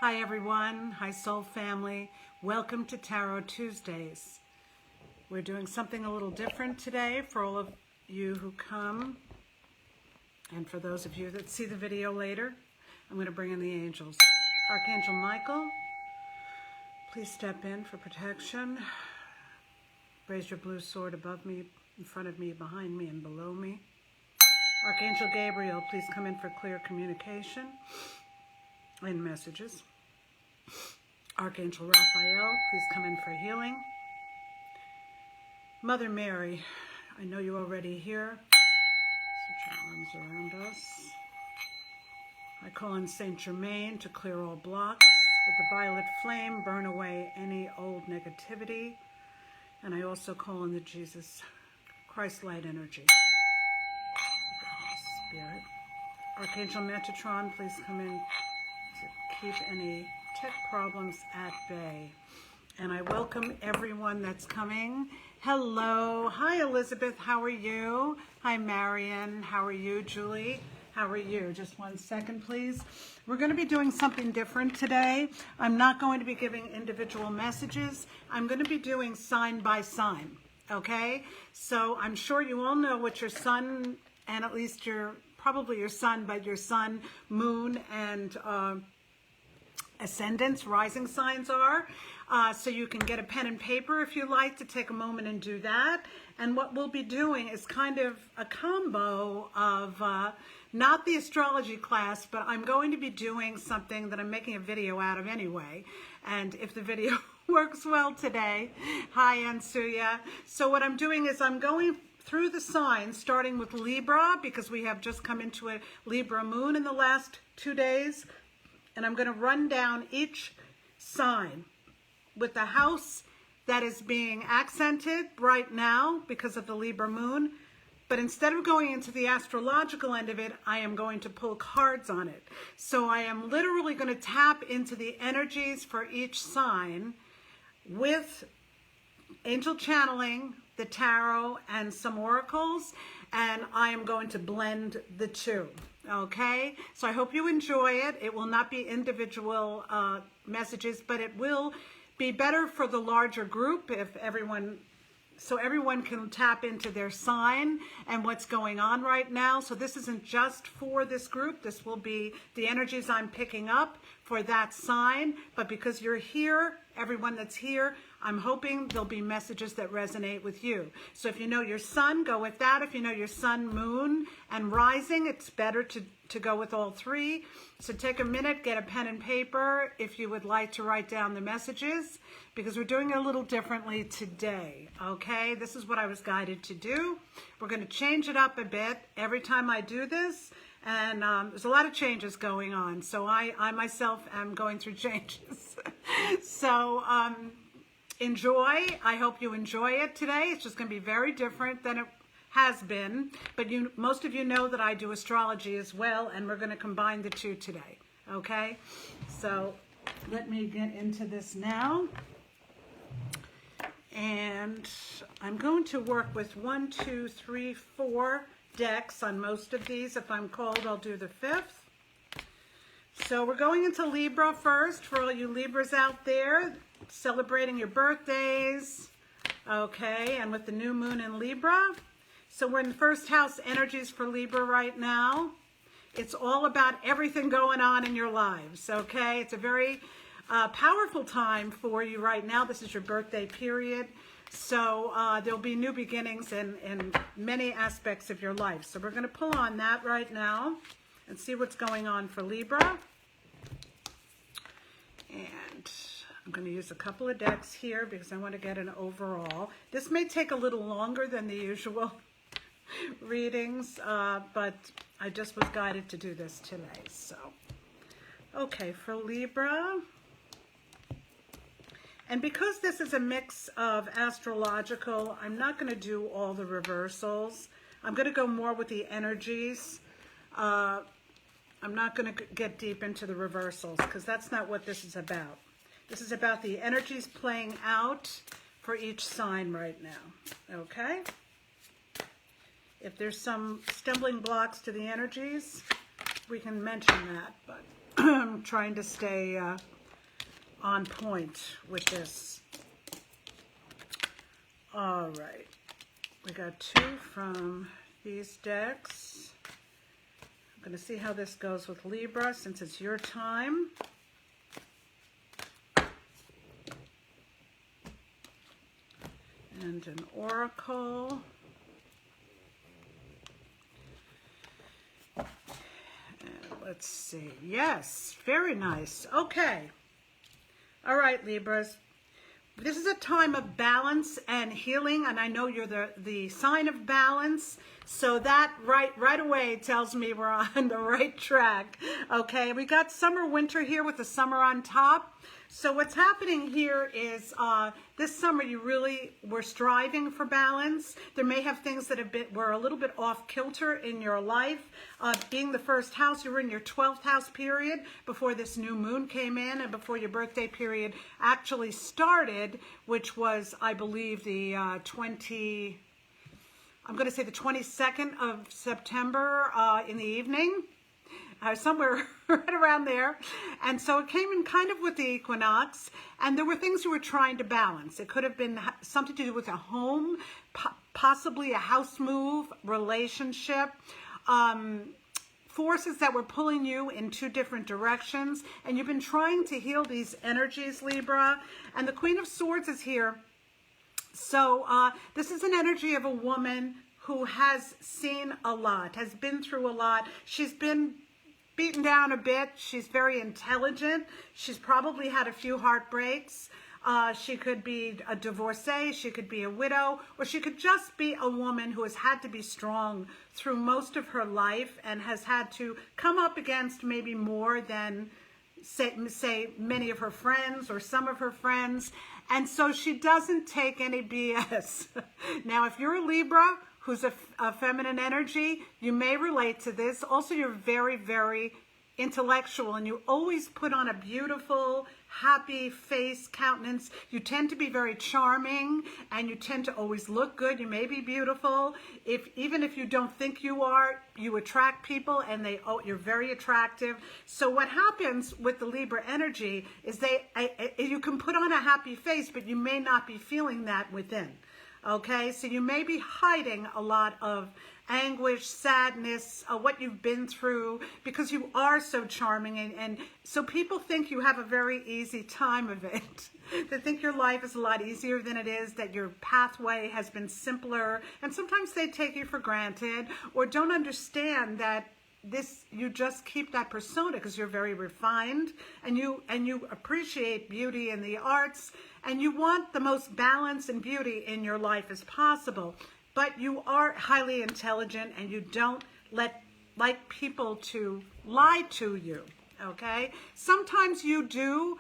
Hi everyone, hi soul family. Welcome to Tarot Tuesdays. We're doing something a little different today for all of you who come, and for those of you that see the video later. I'm going to bring in the angels. Archangel Michael, please step in for protection. Raise your blue sword above me, in front of me, behind me, and below me. Archangel Gabriel, please come in for clear communication and messages. Archangel Raphael, please come in for healing. Mother Mary, I know you're already here. Put your arms around us. I call on Saint Germain to clear all blocks. With the violet flame, burn away any old negativity. And I also call on the Jesus Christ light energy. Spirit. Archangel Metatron, please come in to keep any tech problems at bay. And I welcome everyone that's coming. Hello. Hi, Elizabeth. How are you? Hi, Marion. How are you? Julie, how are you? Just one second, please. We're going to be doing something different today. I'm not going to be giving individual messages. I'm going to be doing sign by sign. Okay? So I'm sure you all know what your sun, and at least probably your sun, but your sun, moon, and ascendants, rising signs are. So you can get a pen and paper if you like to take a moment and do that. And what we'll be doing is kind of a combo of not the astrology class, but I'm going to be doing something that I'm making a video out of anyway. And if the video works well today, hi Ansuya. So what I'm doing is I'm going through the signs, starting with Libra, because we have just come into a Libra moon in the last 2 days. And I'm going to run down each sign with the house that is being accented right now because of the Libra moon. But instead of going into the astrological end of it, I am going to pull cards on it. So I am literally going to tap into the energies for each sign with angel channeling, the tarot, and some oracles. And I am going to blend the two. Okay, so I hope you enjoy it. It will not be individual messages, but it will be better for the larger group if everyone can tap into their sign and what's going on right now. So this isn't just for this group. This will be the energies I'm picking up for that sign. But because you're here, everyone that's here, I'm hoping there'll be messages that resonate with you. So if you know your sun, go with that. If you know your sun, moon, and rising, it's better to go with all three. So take a minute, get a pen and paper if you would like to write down the messages, because we're doing it a little differently today, okay? This is what I was guided to do. We're going to change it up a bit every time I do this. And there's a lot of changes going on. So I myself am going through changes. So enjoy. I hope you enjoy it today. It's just going to be very different than it has been. But most of you know that I do astrology as well. And we're going to combine the two today. Okay? So let me get into this now. And I'm going to work with 1, 2, 3, 4 decks on most of these. If I'm called, I'll do the 5th. So we're going into Libra first for all you Libras out there celebrating your birthdays. Okay, and with the new moon in Libra. So we're in the first house energies for Libra right now. It's all about everything going on in your lives. Okay, it's a very powerful time for you right now. This is your birthday period. So there'll be new beginnings in many aspects of your life. So we're going to pull on that right now and see what's going on for Libra. And I'm going to use a couple of decks here because I want to get an overall. This may take a little longer than the usual readings, but I just was guided to do this today. So, okay, for Libra. And because this is a mix of astrological, I'm not going to do all the reversals. I'm going to go more with the energies. I'm not going to get deep into the reversals because that's not what this is about. This is about the energies playing out for each sign right now. Okay? If there's some stumbling blocks to the energies, we can mention that, but trying to stay on point with this. All right, we got 2 from these decks. I'm going to see how this goes with Libra since it's your time. And an oracle. And let's see. Yes, very nice. Okay. All right, Libras. This is a time of balance and healing, and I know you're the sign of balance, so that right away tells me we're on the right track. Okay, we got summer, winter here with the summer on top. So what's happening here is this summer you really were striving for balance. There may have things that were a little bit off kilter in your life. Being the first house, you were in your 12th house period before this new moon came in and before your birthday period actually started, which was, I believe, the I'm going to say the 22nd of September in the evening. Somewhere right around there. And so it came in kind of with the equinox, and there were things you were trying to balance. It could have been something to do with a home, possibly a house move, relationship, forces that were pulling you in 2 different directions, and you've been trying to heal these energies, Libra. And the Queen of Swords is here. So this is an energy of a woman who has seen a lot, has been through a lot. She's been beaten down a bit. She's very intelligent. She's probably had a few heartbreaks. She could be a divorcee, she could be a widow, or she could just be a woman who has had to be strong through most of her life and has had to come up against maybe more than say many of her friends or some of her friends. And so she doesn't take any BS. Now, if you're a Libra who's a feminine energy, you may relate to this. Also, you're very, very intellectual, and you always put on a beautiful, happy face, countenance. You tend to be very charming, and you tend to always look good. You may be beautiful. Even if you don't think you are, you attract people, and you're very attractive. So what happens with the Libra energy is you can put on a happy face, but you may not be feeling that within. Okay, so you may be hiding a lot of anguish, sadness, what you've been through, because you are so charming, and so people think you have a very easy time of it. They think your life is a lot easier than it is, that your pathway has been simpler, and sometimes they take you for granted or don't understand that you just keep that persona because you're very refined, and you appreciate beauty and the arts, and you want the most balance and beauty in your life as possible. But you are highly intelligent, and you don't like people to lie to you, okay? Sometimes you do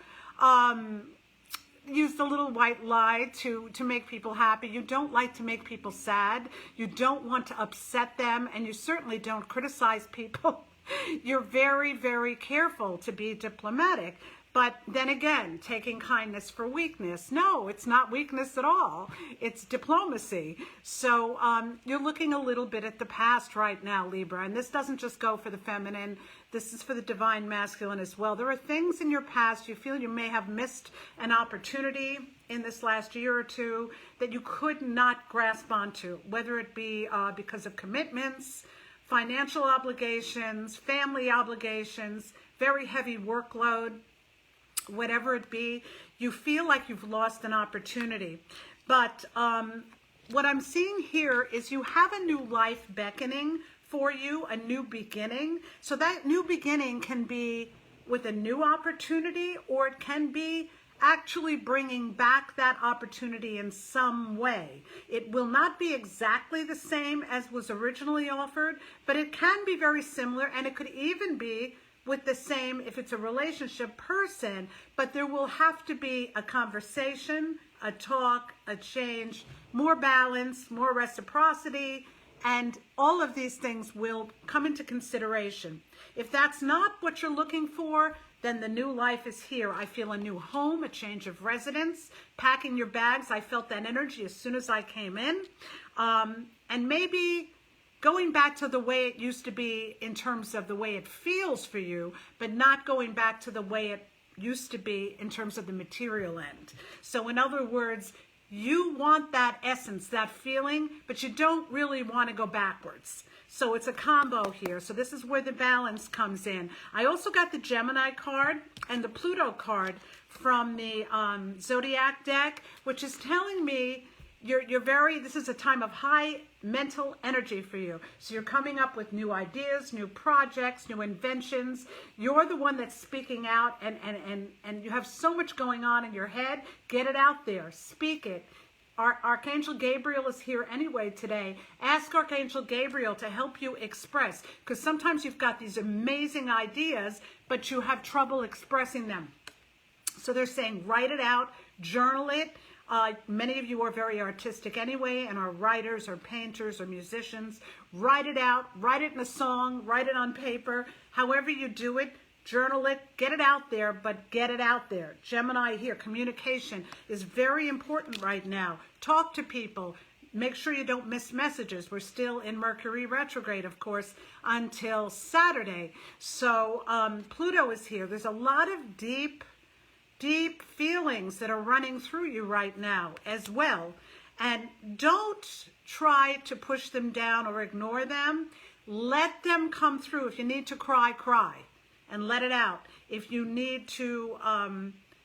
use the little white lie to make people happy. You don't like to make people sad. You don't want to upset them, and you certainly don't criticize people. You're very, very careful to be diplomatic. But then again, taking kindness for weakness. No, it's not weakness at all. It's diplomacy. So you're looking a little bit at the past right now, Libra. And this doesn't just go for the feminine. This is for the divine masculine as well. There are things in your past you feel you may have missed an opportunity in this last year or two that you could not grasp onto, whether it be because of commitments, financial obligations, family obligations, very heavy workload. Whatever it be, you feel like you've lost an opportunity. But what I'm seeing here is you have a new life beckoning for you, a new beginning. So that new beginning can be with a new opportunity, or it can be actually bringing back that opportunity in some way. It will not be exactly the same as was originally offered, but it can be very similar, and it could even be with the same if it's a relationship person, but there will have to be a conversation, a talk, a change, more balance, more reciprocity, and all of these things will come into consideration. If that's not what you're looking for, then the new life is here. I feel a new home, a change of residence, packing your bags. I felt that energy as soon as I came in. And maybe going back to the way it used to be in terms of the way it feels for you, but not going back to the way it used to be in terms of the material end. So in other words, you want that essence, that feeling, but you don't really want to go backwards. So it's a combo here. So this is where the balance comes in. I also got the Gemini card and the Pluto card from the Zodiac deck, which is telling me this is a time of high mental energy for you. So you're coming up with new ideas, new projects, new inventions. You're the one that's speaking out, and you have so much going on in your head. Get it out there. Speak it. Archangel Gabriel is here anyway today. Ask Archangel Gabriel to help you express, because sometimes you've got these amazing ideas, but you have trouble expressing them. So they're saying write it out, journal it. Many of you are very artistic anyway and are writers or painters or musicians. Write it out, write it in a song, write it on paper. However you do it, journal it, get it out there, but get it out there. Gemini here, communication is very important right now. Talk to people. Make sure you don't miss messages. We're still in Mercury retrograde, of course, until Saturday. So Pluto is here. There's a lot of deep feelings that are running through you right now as well. And don't try to push them down or ignore them. Let them come through. If you need to cry, cry and let it out. If you need to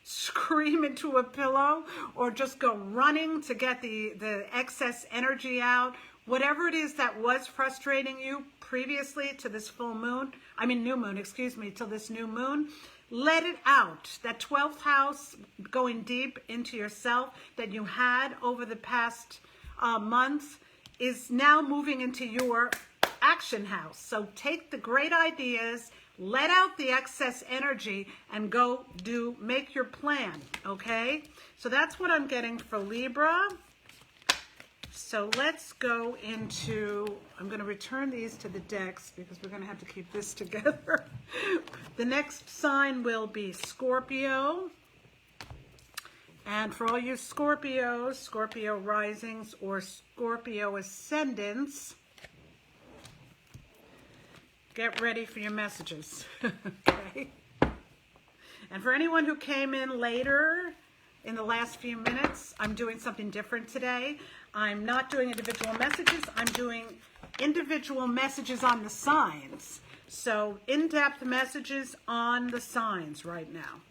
scream into a pillow or just go running to get the excess energy out, whatever it is that was frustrating you previously to this new moon, till this new moon, let it out. That 12th house, going deep into yourself that you had over the past months, is now moving into your action house. So take the great ideas, let out the excess energy, and go make your plan, okay? So that's what I'm getting for Libra. So let's go into, I'm going to return these to the decks because we're going to have to keep this together. The next sign will be Scorpio. And for all you Scorpios, Scorpio risings, or Scorpio ascendants, get ready for your messages, okay? And for anyone who came in later in the last few minutes, I'm doing something different today. I'm not doing individual messages. I'm doing individual messages on the signs. So in-depth messages on the signs right now.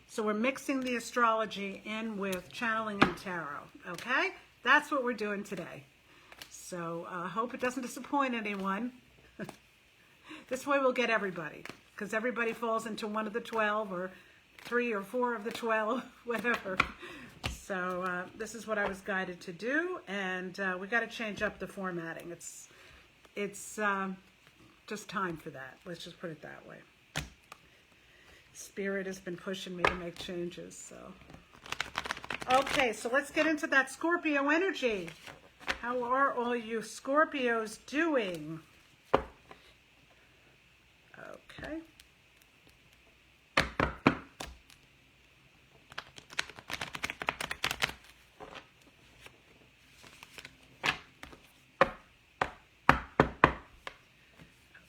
So we're mixing the astrology in with channeling and tarot, okay? That's what we're doing today. So I hope it doesn't disappoint anyone. This way we'll get everybody, because everybody falls into one of the 12 or 3 or 4 of the 12, whatever. So this is what I was guided to do, and we got to change up the formatting. It's just time for that. Let's just put it that way. Spirit has been pushing me to make changes. So, okay, so let's get into that Scorpio energy. How are all you Scorpios doing? Okay.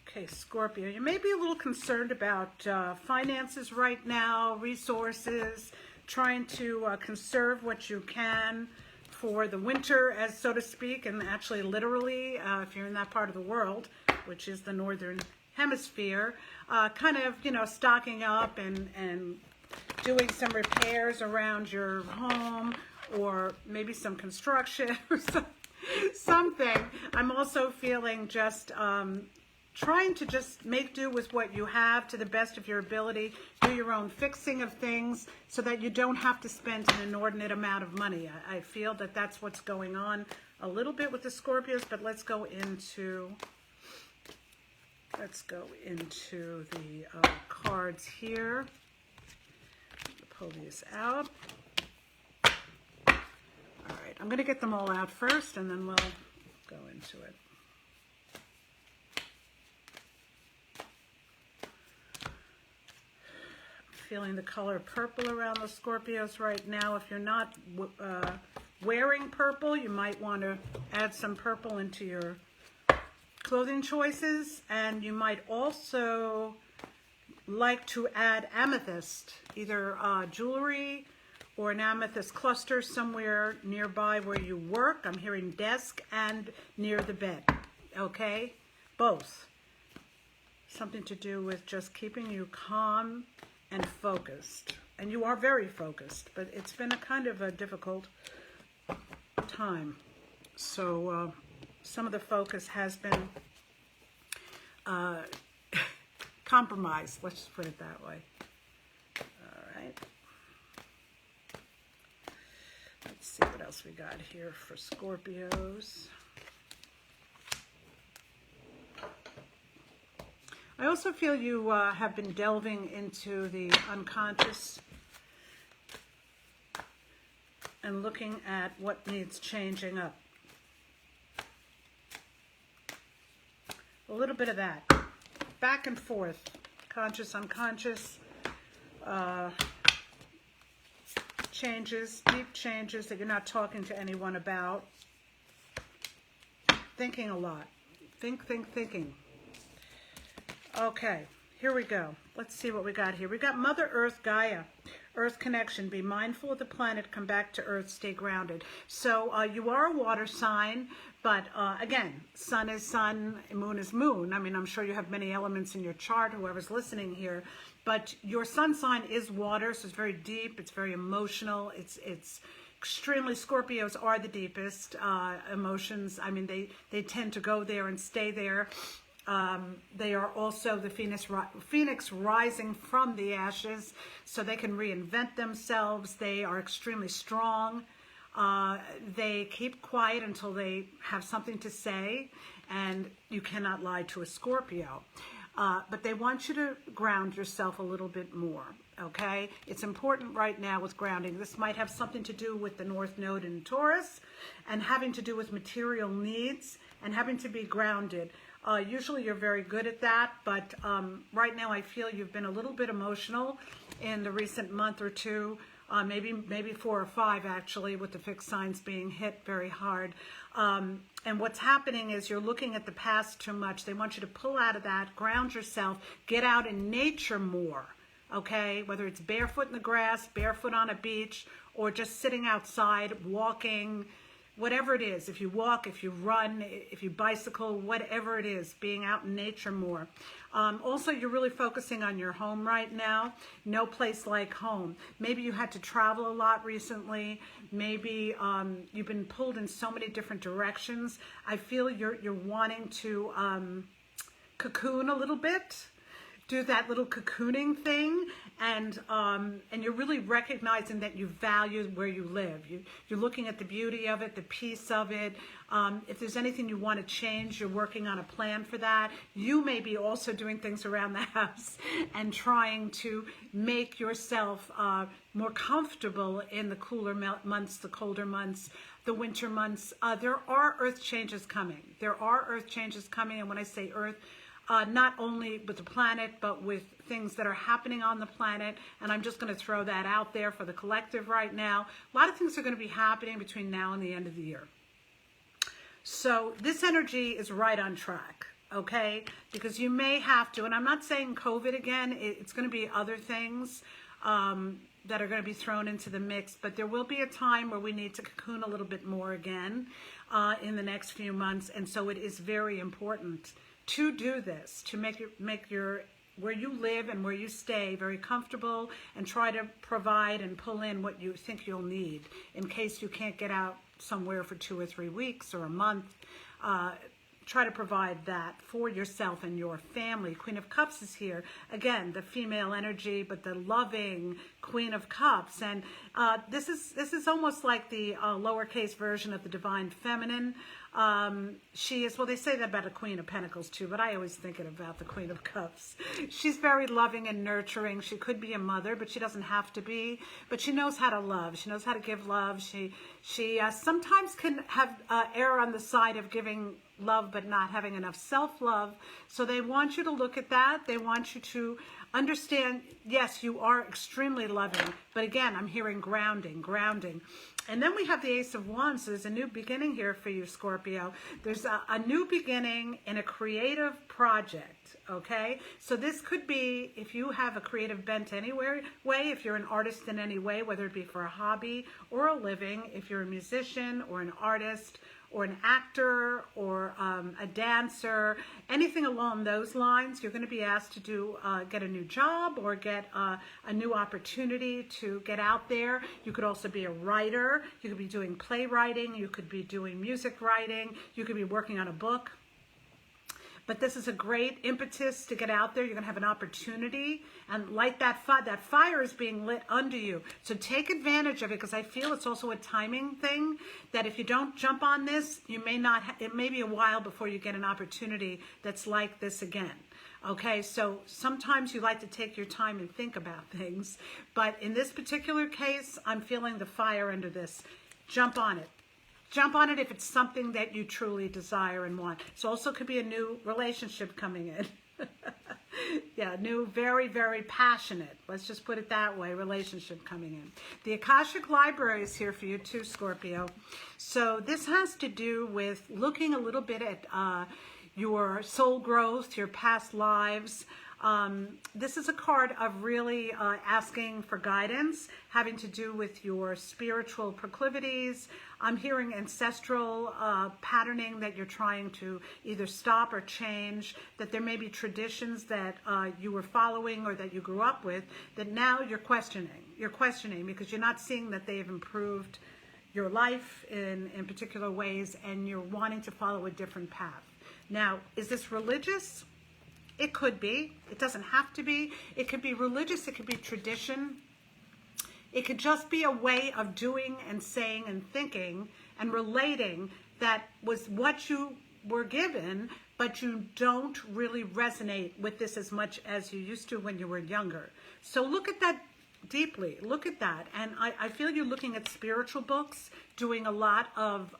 Okay, Scorpio, you may be a little concerned about finances right now, resources, trying to conserve what you can for the winter, as so to speak, and actually literally, if you're in that part of the world, which is the northern hemisphere, kind of, stocking up and doing some repairs around your home, or maybe some construction or something. I'm also feeling just trying to just make do with what you have to the best of your ability, do your own fixing of things so that you don't have to spend an inordinate amount of money. I feel that that's what's going on a little bit with the Scorpios, but let's go into the cards here. Pull these out. All right, I'm going to get them all out first, and then we'll go into it. Feeling the color purple around the Scorpios right now. If you're not wearing purple, you might want to add some purple into your clothing choices, and you might also like to add amethyst, either jewelry or an amethyst cluster somewhere nearby where you work. I'm hearing desk and near the bed, okay? Both. Something to do with just keeping you calm and focused. And you are very focused, but it's been a kind of a difficult time. So some of the focus has been compromised, let's just put it that way. All right. Let's see what else we got here for Scorpios. I also feel you have been delving into the unconscious and looking at what needs changing up. A little bit of that. Back and forth. Conscious, unconscious. Changes, deep changes that you're not talking to anyone about. Thinking a lot. Thinking. Okay, here we go. Let's see what we got here. We got Mother Earth, Gaia. Earth connection. Be mindful of the planet. Come back to Earth. Stay grounded. So you are a water sign, but again, sun is sun, moon is moon. I mean, I'm sure you have many elements in your chart, whoever's listening here, but your sun sign is water, so it's very deep. It's very emotional. It's extremely, Scorpios are the deepest emotions. I mean, they tend to go there and stay there. They are also the phoenix rising from the ashes, so they can reinvent themselves. They are extremely strong. They keep quiet until they have something to say, and you cannot lie to a Scorpio. But they want you to ground yourself a little bit more, okay? It's important right now with grounding. This might have something to do with the North Node in Taurus and having to do with material needs and having to be grounded. Usually you're very good at that, but right now I feel you've been a little bit emotional in the recent month or two, maybe 4 or 5 actually, with the fixed signs being hit very hard. And what's happening is you're looking at the past too much. They want you to pull out of that, ground yourself, get out in nature more, okay? Whether it's barefoot in the grass, barefoot on a beach, or just sitting outside, walking, whatever it is. If you walk, if you run, if you bicycle, whatever it is, being out in nature more. Also, you're really focusing on your home right now. No place like home. Maybe you had to travel a lot recently. Maybe you've been pulled in so many different directions. I feel you're wanting to cocoon a little bit. Do that little cocooning thing, and you're really recognizing that you value where you live. You're looking at the beauty of it, the peace of it. If there's anything you want to change, you're working on a plan for that. You may be also doing things around the house and trying to make yourself more comfortable in the cooler months, the colder months, the winter months. There are earth changes coming. There are earth changes coming, and when I say earth, not only with the planet, but with things that are happening on the planet. And I'm just going to throw that out there for the collective right now. A lot of things are going to be happening between now and the end of the year. So this energy is right on track, okay? Because you may have to, and I'm not saying COVID again, it's going to be other things that are going to be thrown into the mix, but there will be a time where we need to cocoon a little bit more again in the next few months. And so it is very important to do this, to make your where you live and where you stay very comfortable, and try to provide and pull in what you think you'll need in case you can't get out somewhere for 2 or 3 weeks or a month. Try to provide that for yourself and your family. Queen of Cups is here. Again, the female energy, but the loving Queen of Cups. And this is almost like the lowercase version of the Divine Feminine. She is, well, they say that about a Queen of Pentacles too, but I always think it about the Queen of Cups. She's very loving and nurturing. She could be a mother, but she doesn't have to be. But she knows how to love. She knows how to give love. She sometimes can have err on the side of giving love but not having enough self-love. So they want you to look at that. They want you to understand, yes, you are extremely loving, but again, I'm hearing grounding, grounding. And then we have the Ace of Wands. So there's a new beginning here for you, Scorpio. There's a new beginning in a creative project, okay? So this could be, if you have a creative bent anywhere way, if you're an artist in any way, whether it be for a hobby or a living, if you're a musician or an artist or an actor or a dancer, anything along those lines, you're going to be asked to do, get a new job or get a new opportunity to get out there. You could also be a writer. You could be doing playwriting. You could be doing music writing. You could be working on a book. But this is a great impetus to get out there. You're going to have an opportunity and light that fire. That fire is being lit under you. So take advantage of it, because I feel it's also a timing thing, that if you don't jump on this, you may not, it may be a while before you get an opportunity that's like this again. Okay, so sometimes you like to take your time and think about things. But in this particular case, I'm feeling the fire under this. Jump on it. Jump on it if it's something that you truly desire and want. So also could be a new relationship coming in. Yeah, new, very, very passionate, let's just put it that way, relationship coming in. The Akashic Library is here for you too, Scorpio. So this has to do with looking a little bit at your soul growth, your past lives. This is a card of really asking for guidance, having to do with your spiritual proclivities. I'm hearing ancestral patterning that you're trying to either stop or change, that there may be traditions that you were following or that you grew up with that now you're questioning. You're questioning because you're not seeing that they've improved your life in particular ways, and you're wanting to follow a different path. Now, is this religious? It could be. It doesn't have to be. It could be religious. It could be tradition. It could just be a way of doing and saying and thinking and relating that was what you were given, but you don't really resonate with this as much as you used to when you were younger. So look at that deeply. Look at that. And I feel you're looking at spiritual books, doing a lot of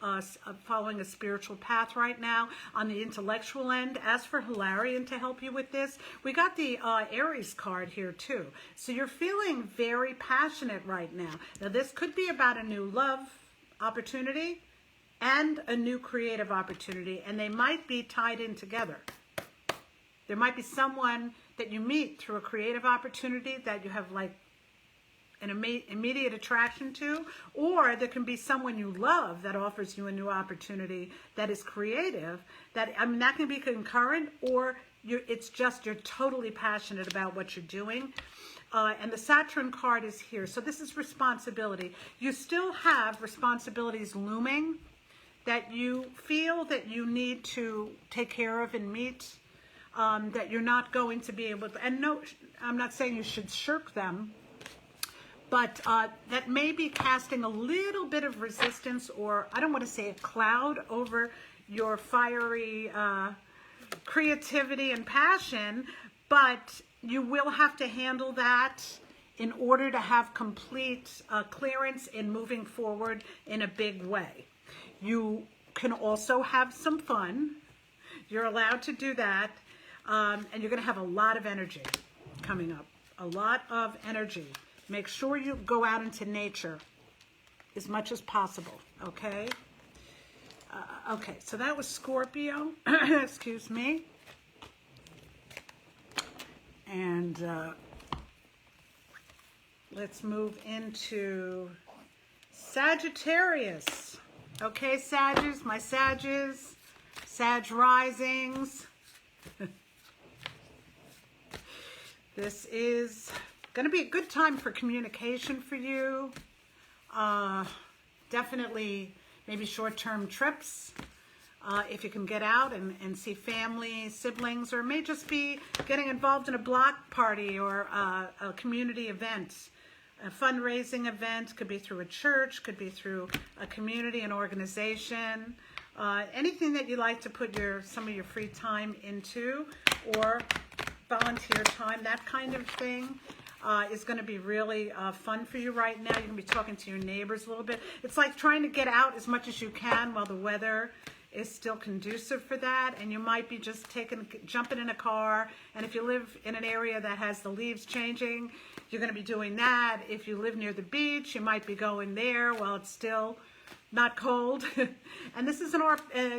following a spiritual path right now on the intellectual end. As for Hilarion to help you with this, we got the Aries card here too. So you're feeling very passionate right now. Now this could be about a new love opportunity and a new creative opportunity, and they might be tied in together. There might be someone that you meet through a creative opportunity that you have like an immediate attraction to, or there can be someone you love that offers you a new opportunity that is creative. That, I mean, that can be concurrent, or it's just you're totally passionate about what you're doing. And the Saturn card is here. So this is responsibility. You still have responsibilities looming that you feel that you need to take care of and meet, that you're not going to be able to, and no, I'm not saying you should shirk them, but that may be casting a little bit of resistance, or I don't want to say a cloud over your fiery creativity and passion, but you will have to handle that in order to have complete clearance in moving forward in a big way. You can also have some fun. You're allowed to do that, and you're going to have a lot of energy coming up, a lot of energy. Make sure you go out into nature as much as possible, okay? Okay, so that was Scorpio, excuse me. And let's move into Sagittarius. Okay, Sagittarius, my Sagittarius, Sag risings. This is going to be a good time for communication for you. Definitely maybe short-term trips if you can get out and see family, siblings, or it may just be getting involved in a block party or a community event. A fundraising event, could be through a church, could be through a community, an organization. Anything that you like to put some of your free time into, or volunteer time, that kind of thing. Is going to be really fun for you right now. You're going to be talking to your neighbors a little bit. It's like trying to get out as much as you can while the weather is still conducive for that, and you might be just jumping in a car, and if you live in an area that has the leaves changing, you're going to be doing that. If you live near the beach, you might be going there while it's still not cold. And this is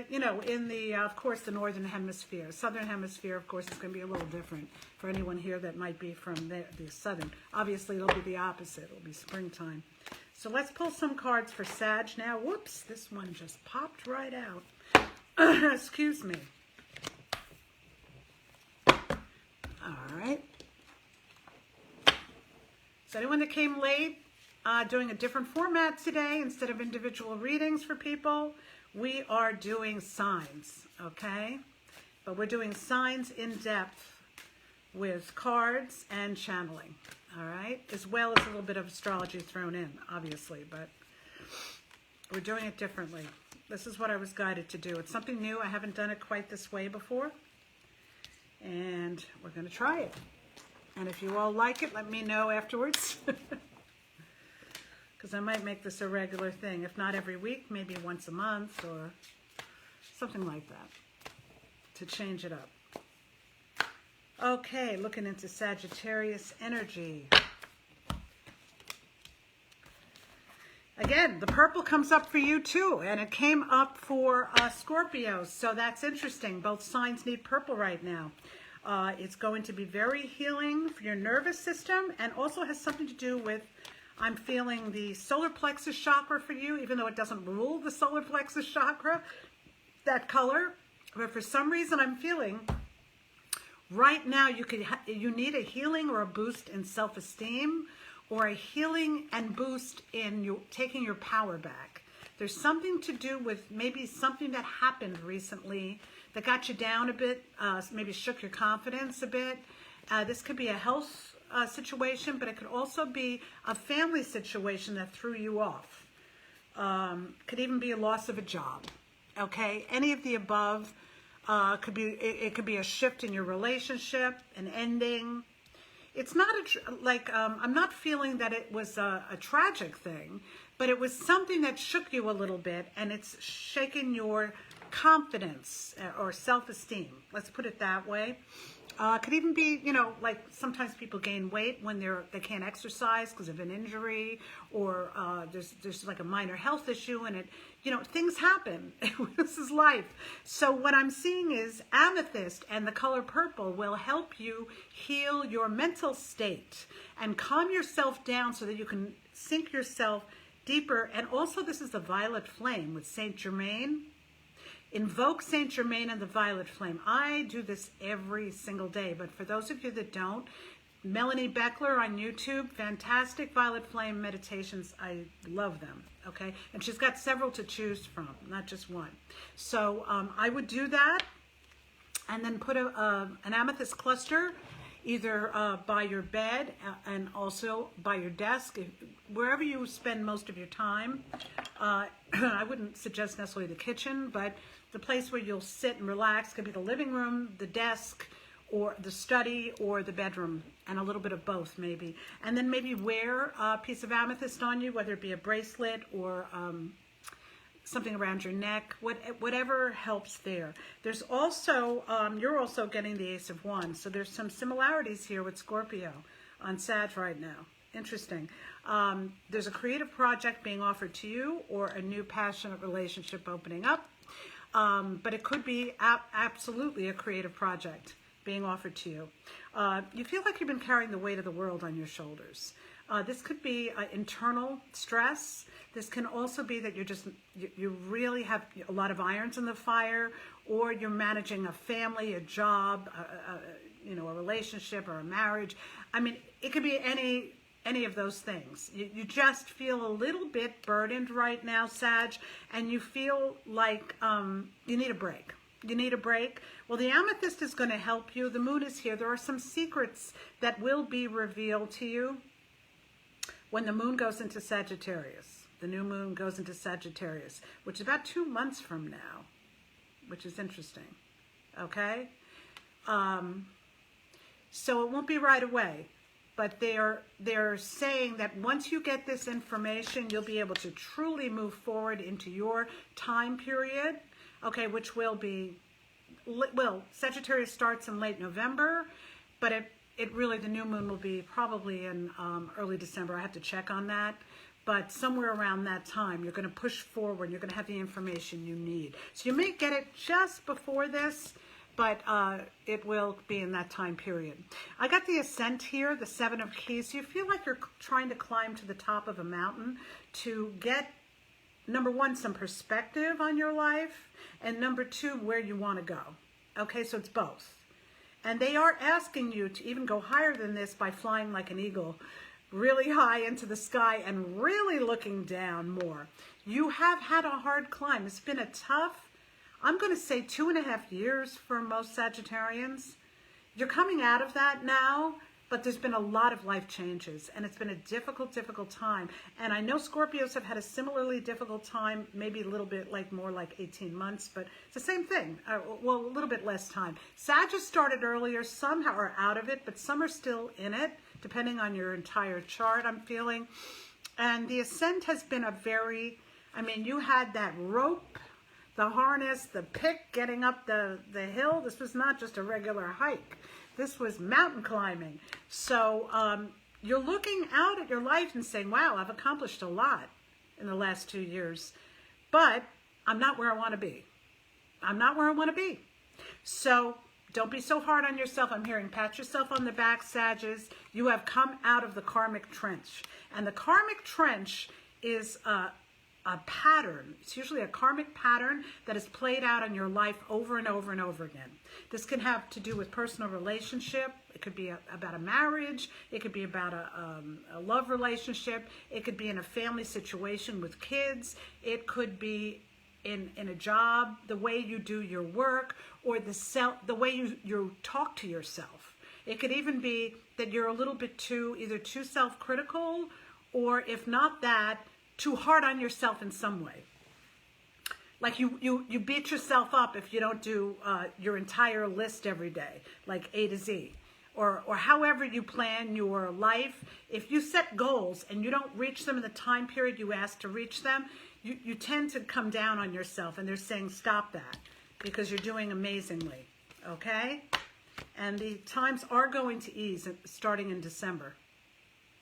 you know, in the, of course, the northern hemisphere. Southern hemisphere, of course, is going to be a little different for anyone here that might be from the southern. Obviously, it'll be the opposite. It'll be springtime. So let's pull some cards for Sag now. Whoops, this one just popped right out. Excuse me. All right. So anyone that came late, doing a different format today, instead of individual readings for people, we are doing signs, okay? But we're doing signs in depth with cards and channeling, all right? As well as a little bit of astrology thrown in, obviously, but we're doing it differently. This is what I was guided to do. It's something new. I haven't done it quite this way before, and we're going to try it. And if you all like it, let me know afterwards. Because I might make this a regular thing. If not every week, maybe once a month or something like that to change it up. Okay, looking into Sagittarius energy. Again, the purple comes up for you too, and it came up for Scorpio, so that's interesting. Both signs need purple right now. It's going to be very healing for your nervous system, and also has something to do with, I'm feeling the solar plexus chakra for you, even though it doesn't rule the solar plexus chakra, that color. But for some reason I'm feeling right now you need a healing or a boost in self-esteem, or a healing and boost in taking your power back. There's something to do with maybe something that happened recently that got you down a bit, maybe shook your confidence a bit. This could be a health situation, but it could also be a family situation that threw you off. Could even be a loss of a job. Okay, any of the above. It could be a shift in your relationship, an ending. It's not I'm not feeling that it was a tragic thing, but it was something that shook you a little bit, and it's shaken your confidence or self-esteem. Let's put it that way. Could even be, you know, like sometimes people gain weight when they can't exercise because of an injury, or there's like a minor health issue, and you know, things happen. This is life. So what I'm seeing is amethyst and the color purple will help you heal your mental state and calm yourself down so that you can sink yourself deeper. And also, this is the violet flame with Saint Germain. Invoke Saint Germain and the violet flame. I do this every single day, but for those of you that don't, Melanie Beckler on YouTube, fantastic violet flame meditations. I love them, okay? And she's got several to choose from, not just one. So I would do that, and then put an amethyst cluster either by your bed and also by your desk, wherever you spend most of your time. I wouldn't suggest necessarily the kitchen, but the place where you'll sit and relax could be the living room, the desk, or the study, or the bedroom, and a little bit of both maybe. And then maybe wear a piece of amethyst on you, whether it be a bracelet or something around your neck, whatever helps there. There's also, you're also getting the Ace of Wands, so there's some similarities here with Scorpio on Sag right now. Interesting. There's a creative project being offered to you, or a new passionate relationship opening up. But it could be absolutely a creative project being offered to you. You feel like you've been carrying the weight of the world on your shoulders. This could be internal stress. This can also be that you really have a lot of irons in the fire, or you're managing a family, a job, you know, a relationship or a marriage. I mean, it could be any of those things. You just feel a little bit burdened right now, Sag, and you feel like you need a break. You need a break. Well, the amethyst is going to help you. The moon is here. There are some secrets that will be revealed to you when the moon goes into Sagittarius. The new moon goes into Sagittarius, which is about 2 months from now, which is interesting. Okay? So it won't be right away. But they're saying that once you get this information, you'll be able to truly move forward into your time period. okay, which will be, well, Sagittarius starts in late November, but it really, the new moon will be probably in early December. I have to check on that. But somewhere around that time, you're going to push forward. You're going to have the information you need. So you may get it just before this, but it will be in that time period. I got the Ascent here, the Seven of Keys. So you feel like you're trying to climb to the top of a mountain to get, number one, some perspective on your life, and number two, where you want to go. Okay, so it's both. And they are asking you to even go higher than this by flying like an eagle, really high into the sky and really looking down more. You have had a hard climb. It's been a tough, I'm going to say 2.5 years for most Sagittarians. You're coming out of that now, but there's been a lot of life changes, and it's been a difficult, difficult time. And I know Scorpios have had a similarly difficult time, maybe a little bit more like 18 months, but it's the same thing. Well, a little bit less time. Sag has started earlier. Some are out of it, but some are still in it, depending on your entire chart, I'm feeling. And the Ascent has been a very, I mean, you had that rope, the harness, the pick, getting up the hill. This was not just a regular hike. This was mountain climbing. So you're looking out at your life and saying, wow, I've accomplished a lot in the last 2 years, but I'm not where I want to be. I'm not where I want to be. So don't be so hard on yourself. I'm hearing pat yourself on the back, Sages. You have come out of the karmic trench. And the karmic trench is a pattern. It's usually a karmic pattern that is played out in your life over and over and over again. This can have to do with personal relationship. It could be about a marriage. It could be about a love relationship. It could be in a family situation with kids. It could be in a job, the way you do your work, or the way you talk to yourself. It could even be that you're a little bit either too self-critical, or if not that, too hard on yourself in some way. Like you beat yourself up if you don't do your entire list every day, like A to Z. Or however you plan your life. If you set goals and you don't reach them in the time period you asked to reach them, you tend to come down on yourself. And they're saying, stop that, because you're doing amazingly, okay? And the times are going to ease starting in December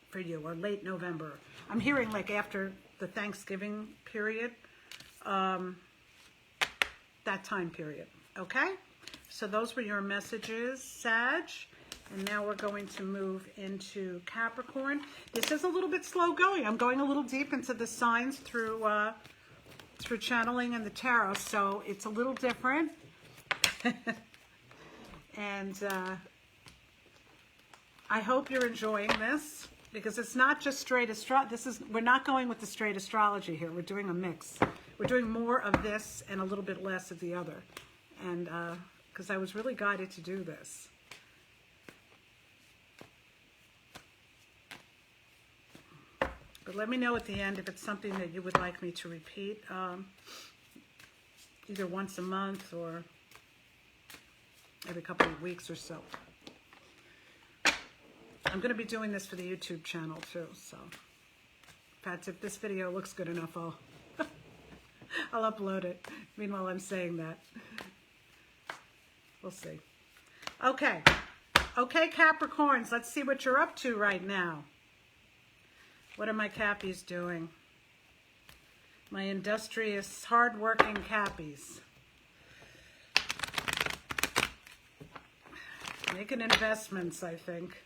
for you, or late November. I'm hearing like after the Thanksgiving period, that time period, okay? So those were your messages, Sag. And now we're going to move into Capricorn. This is a little bit slow going. I'm going a little deep into the signs through channeling and the tarot, so it's a little different. And I hope you're enjoying this, because it's not just straight we're not going with the straight astrology here. We're doing a mix. We're doing more of this and a little bit less of the other. And because I was really guided to do this. But let me know at the end if it's something that you would like me to repeat, either once a month or every couple of weeks or so. I'm going to be doing this for the YouTube channel too, so in fact, if this video looks good enough, I'll I'll upload it. Meanwhile, I'm saying that. We'll see. Okay, Capricorns, let's see what you're up to right now. What are my Cappies doing? My industrious, hard-working Cappies. Making investments, I think.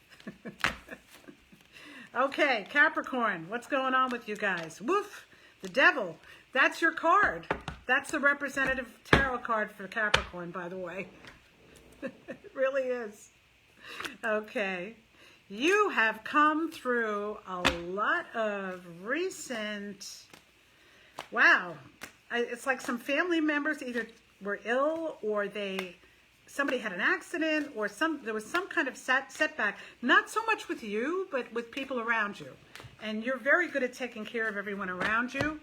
Okay, Capricorn, what's going on with you guys? Woof, the Devil. That's your card. That's the representative tarot card for Capricorn, by the way. It really is. Okay. You have come through a lot of recent, wow, it's like some family members either were ill or somebody had an accident or there was some kind of setback, not so much with you, but with people around you. And you're very good at taking care of everyone around you,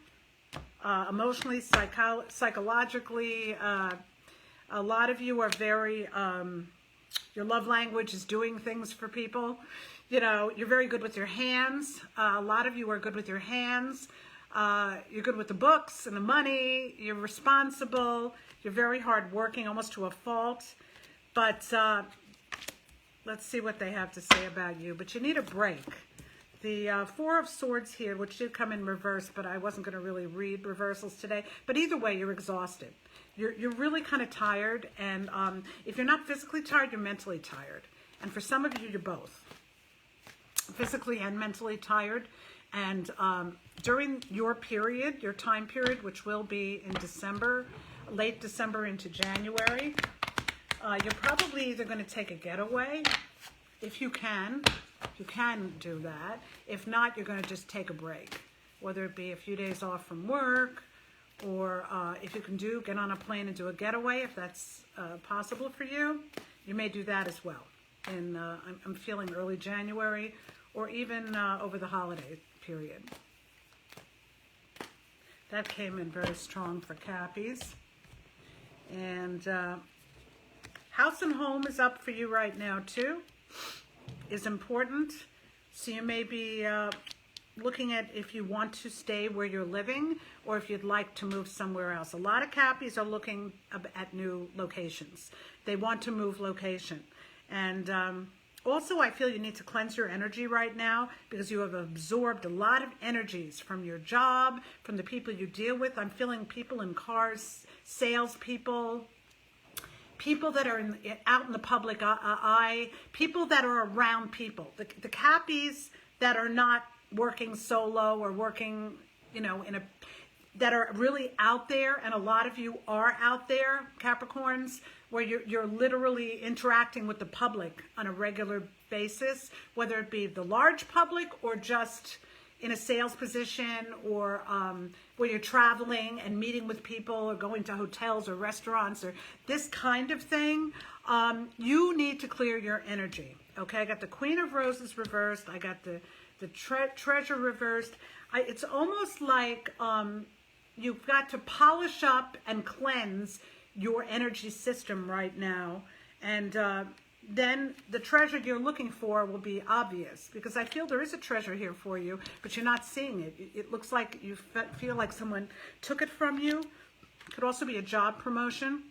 emotionally, psychologically. A lot of you are very... your love language is doing things for people. You know, you're very good with your hands. A lot of you are good with your hands. You're good with the books and the money. You're responsible. You're very hardworking, almost to a fault. But let's see what they have to say about you. But you need a break. The Four of Swords here, which did come in reverse, but I wasn't going to really read reversals today. But either way, you're exhausted. You're really kind of tired. And if you're not physically tired, you're mentally tired. And for some of you, you're both. Physically and mentally tired. And during your period, your time period, which will be in December, late December into January, you're probably either going to take a getaway, if you can. You can do that. If not, you're going to just take a break, whether it be a few days off from work, or if you can get on a plane and do a getaway, if that's possible for you, you may do that as well. And I'm feeling early January, or even over the holiday period. That came in very strong for Cappies. And house and home is up for you right now too. Is important. So you may be looking at if you want to stay where you're living, or if you'd like to move somewhere else. A lot of Cappies are looking at new locations. They want to move location. And also, I feel you need to cleanse your energy right now, because you have absorbed a lot of energies from your job, from the people you deal with. I'm feeling people in cars, salespeople, people that are out in the public eye, people that are around people. The Cappies that are not working solo or working, that are really out there, and a lot of you are out there, Capricorns, where you're literally interacting with the public on a regular basis, whether it be the large public or just in a sales position, or where you're traveling and meeting with people, or going to hotels or restaurants, or this kind of thing. You need to clear your energy. Okay, I got the Queen of Roses reversed. I got the Treasure reversed. It's almost like you've got to polish up and cleanse your energy system right now, and then the treasure you're looking for will be obvious, because I feel there is a treasure here for you, but you're not seeing it. It looks like you feel like someone took it from you. It could also be a job promotion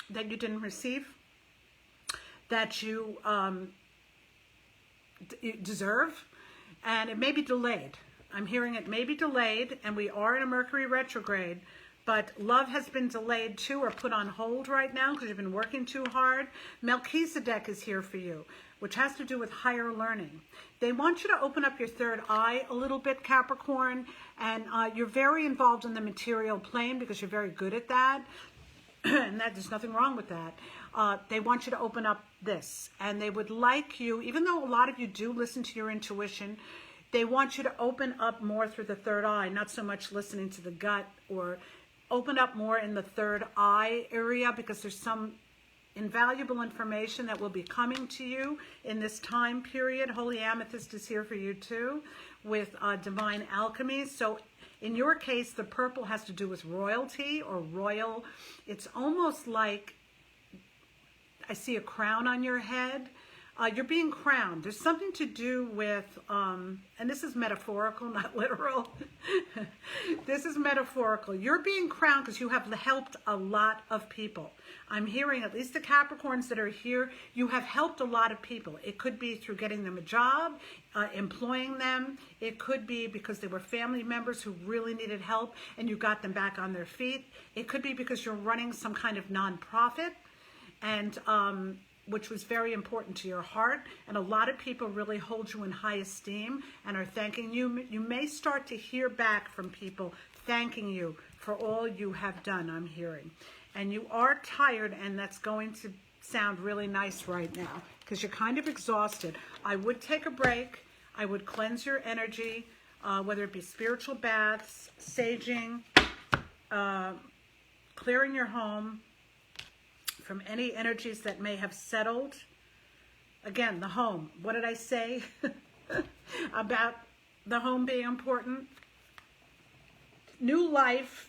that you didn't receive, that you deserve, and it may be delayed. I'm hearing it may be delayed, and we are in a Mercury retrograde, but love has been delayed too, or put on hold right now, because you've been working too hard. Melchizedek is here for you, which has to do with higher learning. They want you to open up your third eye a little bit, Capricorn, and you're very involved in the material plane, because you're very good at that, and there's nothing wrong with that. They want you to open up this, and they would like you, even though a lot of you do listen to your intuition, they want you to open up more through the third eye, not so much listening to the gut, or open up more in the third eye area, because there's some invaluable information that will be coming to you in this time period. Holy Amethyst is here for you too, with Divine Alchemy. So in your case, the purple has to do with royalty or royal. It's almost like I see a crown on your head. You're being crowned. There's something to do with, and this is metaphorical, not literal. This is metaphorical. You're being crowned because you have helped a lot of people. I'm hearing, at least the Capricorns that are here, you have helped a lot of people. It could be through getting them a job, employing them. It could be because they were family members who really needed help and you got them back on their feet. It could be because you're running some kind of nonprofit, and which was very important to your heart, and a lot of people really hold you in high esteem and are thanking you. You may start to hear back from people thanking you for all you have done, I'm hearing. And you are tired, and that's going to sound really nice right now, because you're kind of exhausted. I would take a break. I would cleanse your energy, whether it be spiritual baths, saging, clearing your home from any energies that may have settled. Again, the home. What did I say about the home being important? New life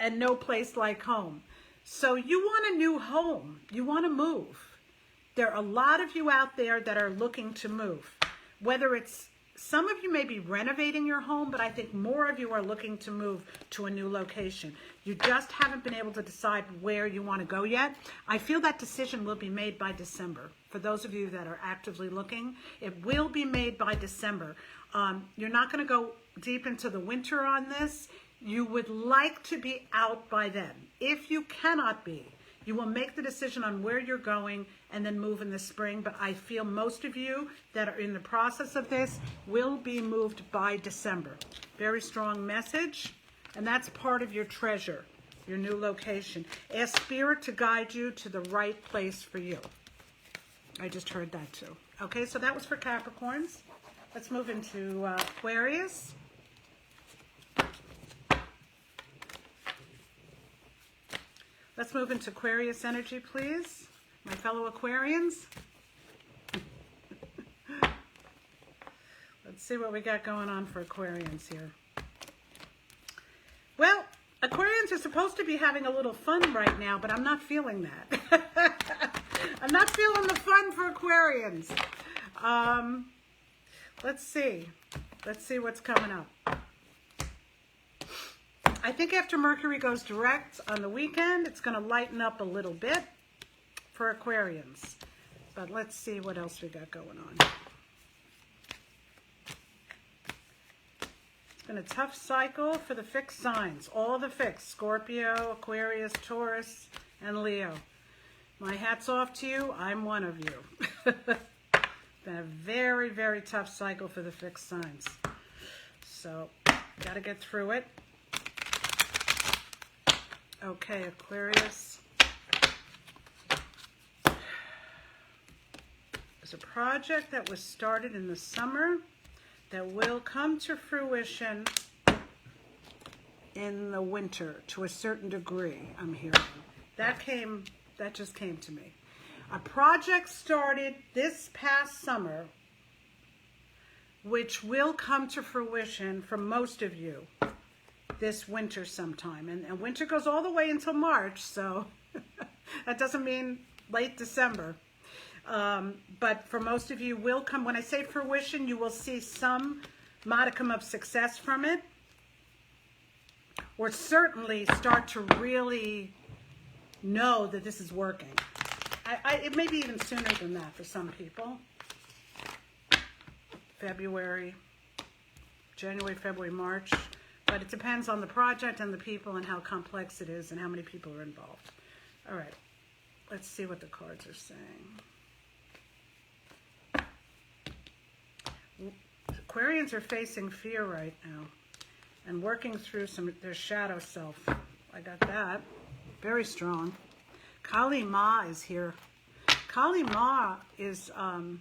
and no place like home. So you want a new home. You want to move. There are a lot of you out there that are looking to move. Whether it's some of you may be renovating your home, but I think more of you are looking to move to a new location. You just haven't been able to decide where you want to go yet. I feel that decision will be made by December. For those of you that are actively looking, it will be made by December. You're not going to go deep into the winter on this. You would like to be out by then. If you cannot be, you will make the decision on where you're going and then move in the spring. But I feel most of you that are in the process of this will be moved by December. Very strong message. And that's part of your treasure, your new location. Ask Spirit to guide you to the right place for you. I just heard that too. Okay, so that was for Capricorns. Let's move into Aquarius. Let's move into Aquarius energy, please. My fellow Aquarians. Let's see what we got going on for Aquarians here. Well, Aquarians are supposed to be having a little fun right now, but I'm not feeling that. I'm not feeling the fun for Aquarians. Let's see. Let's see what's coming up. I think after Mercury goes direct on the weekend, it's going to lighten up a little bit for Aquarians. But let's see what else we got going on. It's been a tough cycle for the fixed signs. All the fixed. Scorpio, Aquarius, Taurus, and Leo. My hat's off to you. I'm one of you. Been a very, very tough cycle for the fixed signs. So, got to get through it. Okay, Aquarius. There's a project that was started in the summer that will come to fruition in the winter to a certain degree, I'm hearing. That just came to me. A project started this past summer, which will come to fruition for most of you this winter sometime. And winter goes all the way until March, so that doesn't mean late December. But for most of you will come, when I say fruition, you will see some modicum of success from it, or certainly start to really know that this is working. It may be even sooner than that for some people. February, January, February, March. But it depends on the project and the people and how complex it is and how many people are involved. All right, let's see what the cards are saying. Aquarians are facing fear right now and working through their shadow self. I got that. Very strong. Kali Ma is here. Kali Ma is an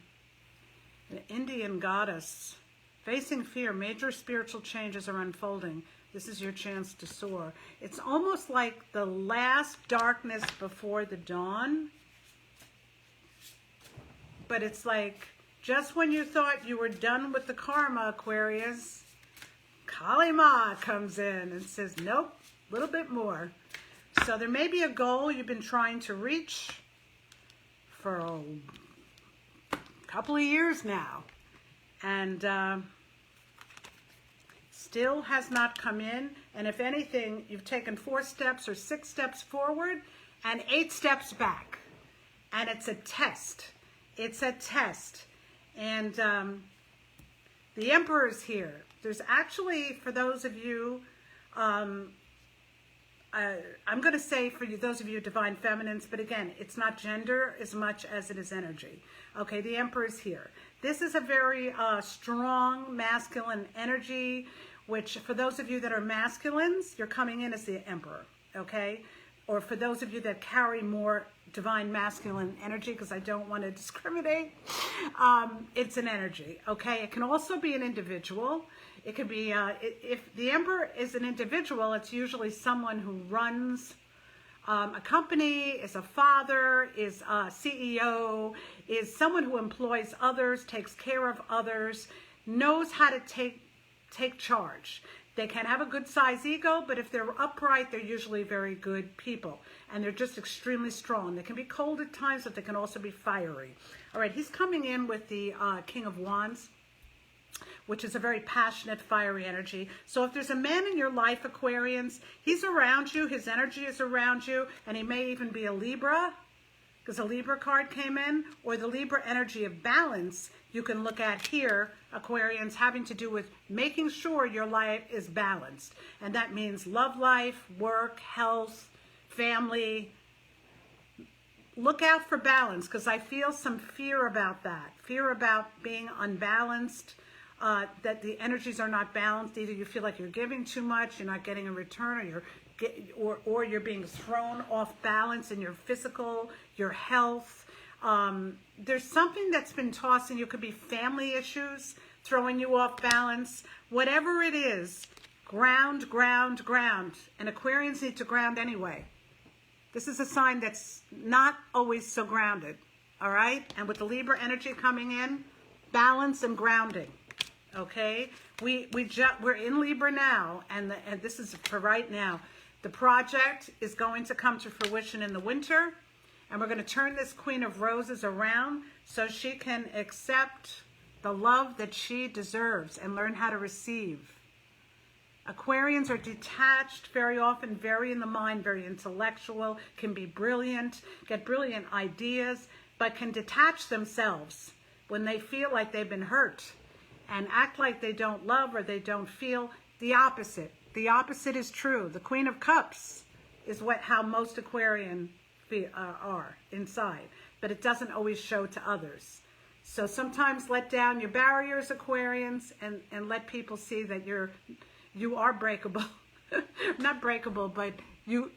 Indian goddess. Facing fear, major spiritual changes are unfolding. This is your chance to soar. It's almost like the last darkness before the dawn. But it's like, just when you thought you were done with the karma, Aquarius, Kali Ma comes in and says, nope, a little bit more. So there may be a goal you've been trying to reach for a couple of years now. And still has not come in. And if anything, you've taken 4 steps or 6 steps forward and 8 steps back. And it's a test. It's a test. And the Emperor's here. There's actually, for those of you, I'm going to say for you, those of you divine feminines, but again, it's not gender as much as it is energy. Okay, the Emperor's here. This is a very strong masculine energy, which for those of you that are masculines, you're coming in as the Emperor, okay? Or for those of you that carry more divine masculine energy, because I don't want to discriminate, it's an energy, okay? It can also be an individual. It could be, if the Emperor is an individual, it's usually someone who runs a company, is a father, is a CEO, is someone who employs others, takes care of others, knows how to take charge. They can have a good size ego, but if they're upright, they're usually very good people. And they're just extremely strong. They can be cold at times, but they can also be fiery. All right, he's coming in with the King of Wands. which is a very passionate, fiery energy. So if there's a man in your life, Aquarians, he's around you, his energy is around you, and he may even be a Libra, because a Libra card came in, or the Libra energy of balance you can look at here, Aquarians, having to do with making sure your life is balanced. And that means love life, work, health, family. Look out for balance, because I feel some fear about that. Fear about being unbalanced, that the energies are not balanced. Either you feel like you're giving too much, you're not getting a return, or you're being thrown off balance in your physical, your health. There's something that's been tossing you. Could be family issues throwing you off balance. Whatever it is, ground, ground, ground. And Aquarians need to ground anyway. This is a sign that's not always so grounded, all right? And with the Libra energy coming in, balance and grounding, okay? We're in Libra now, and this is for right now. The project is going to come to fruition in the winter, and we're going to turn this Queen of Roses around so she can accept the love that she deserves and learn how to receive. Aquarians are detached, very often very in the mind, very intellectual, can be brilliant, get brilliant ideas, but can detach themselves when they feel like they've been hurt and act like they don't love or they don't feel. The opposite. The opposite is true. The Queen of Cups is how most Aquarian are inside, but it doesn't always show to others. So sometimes let down your barriers, Aquarians, and let people see that you are breakable. Not breakable, but you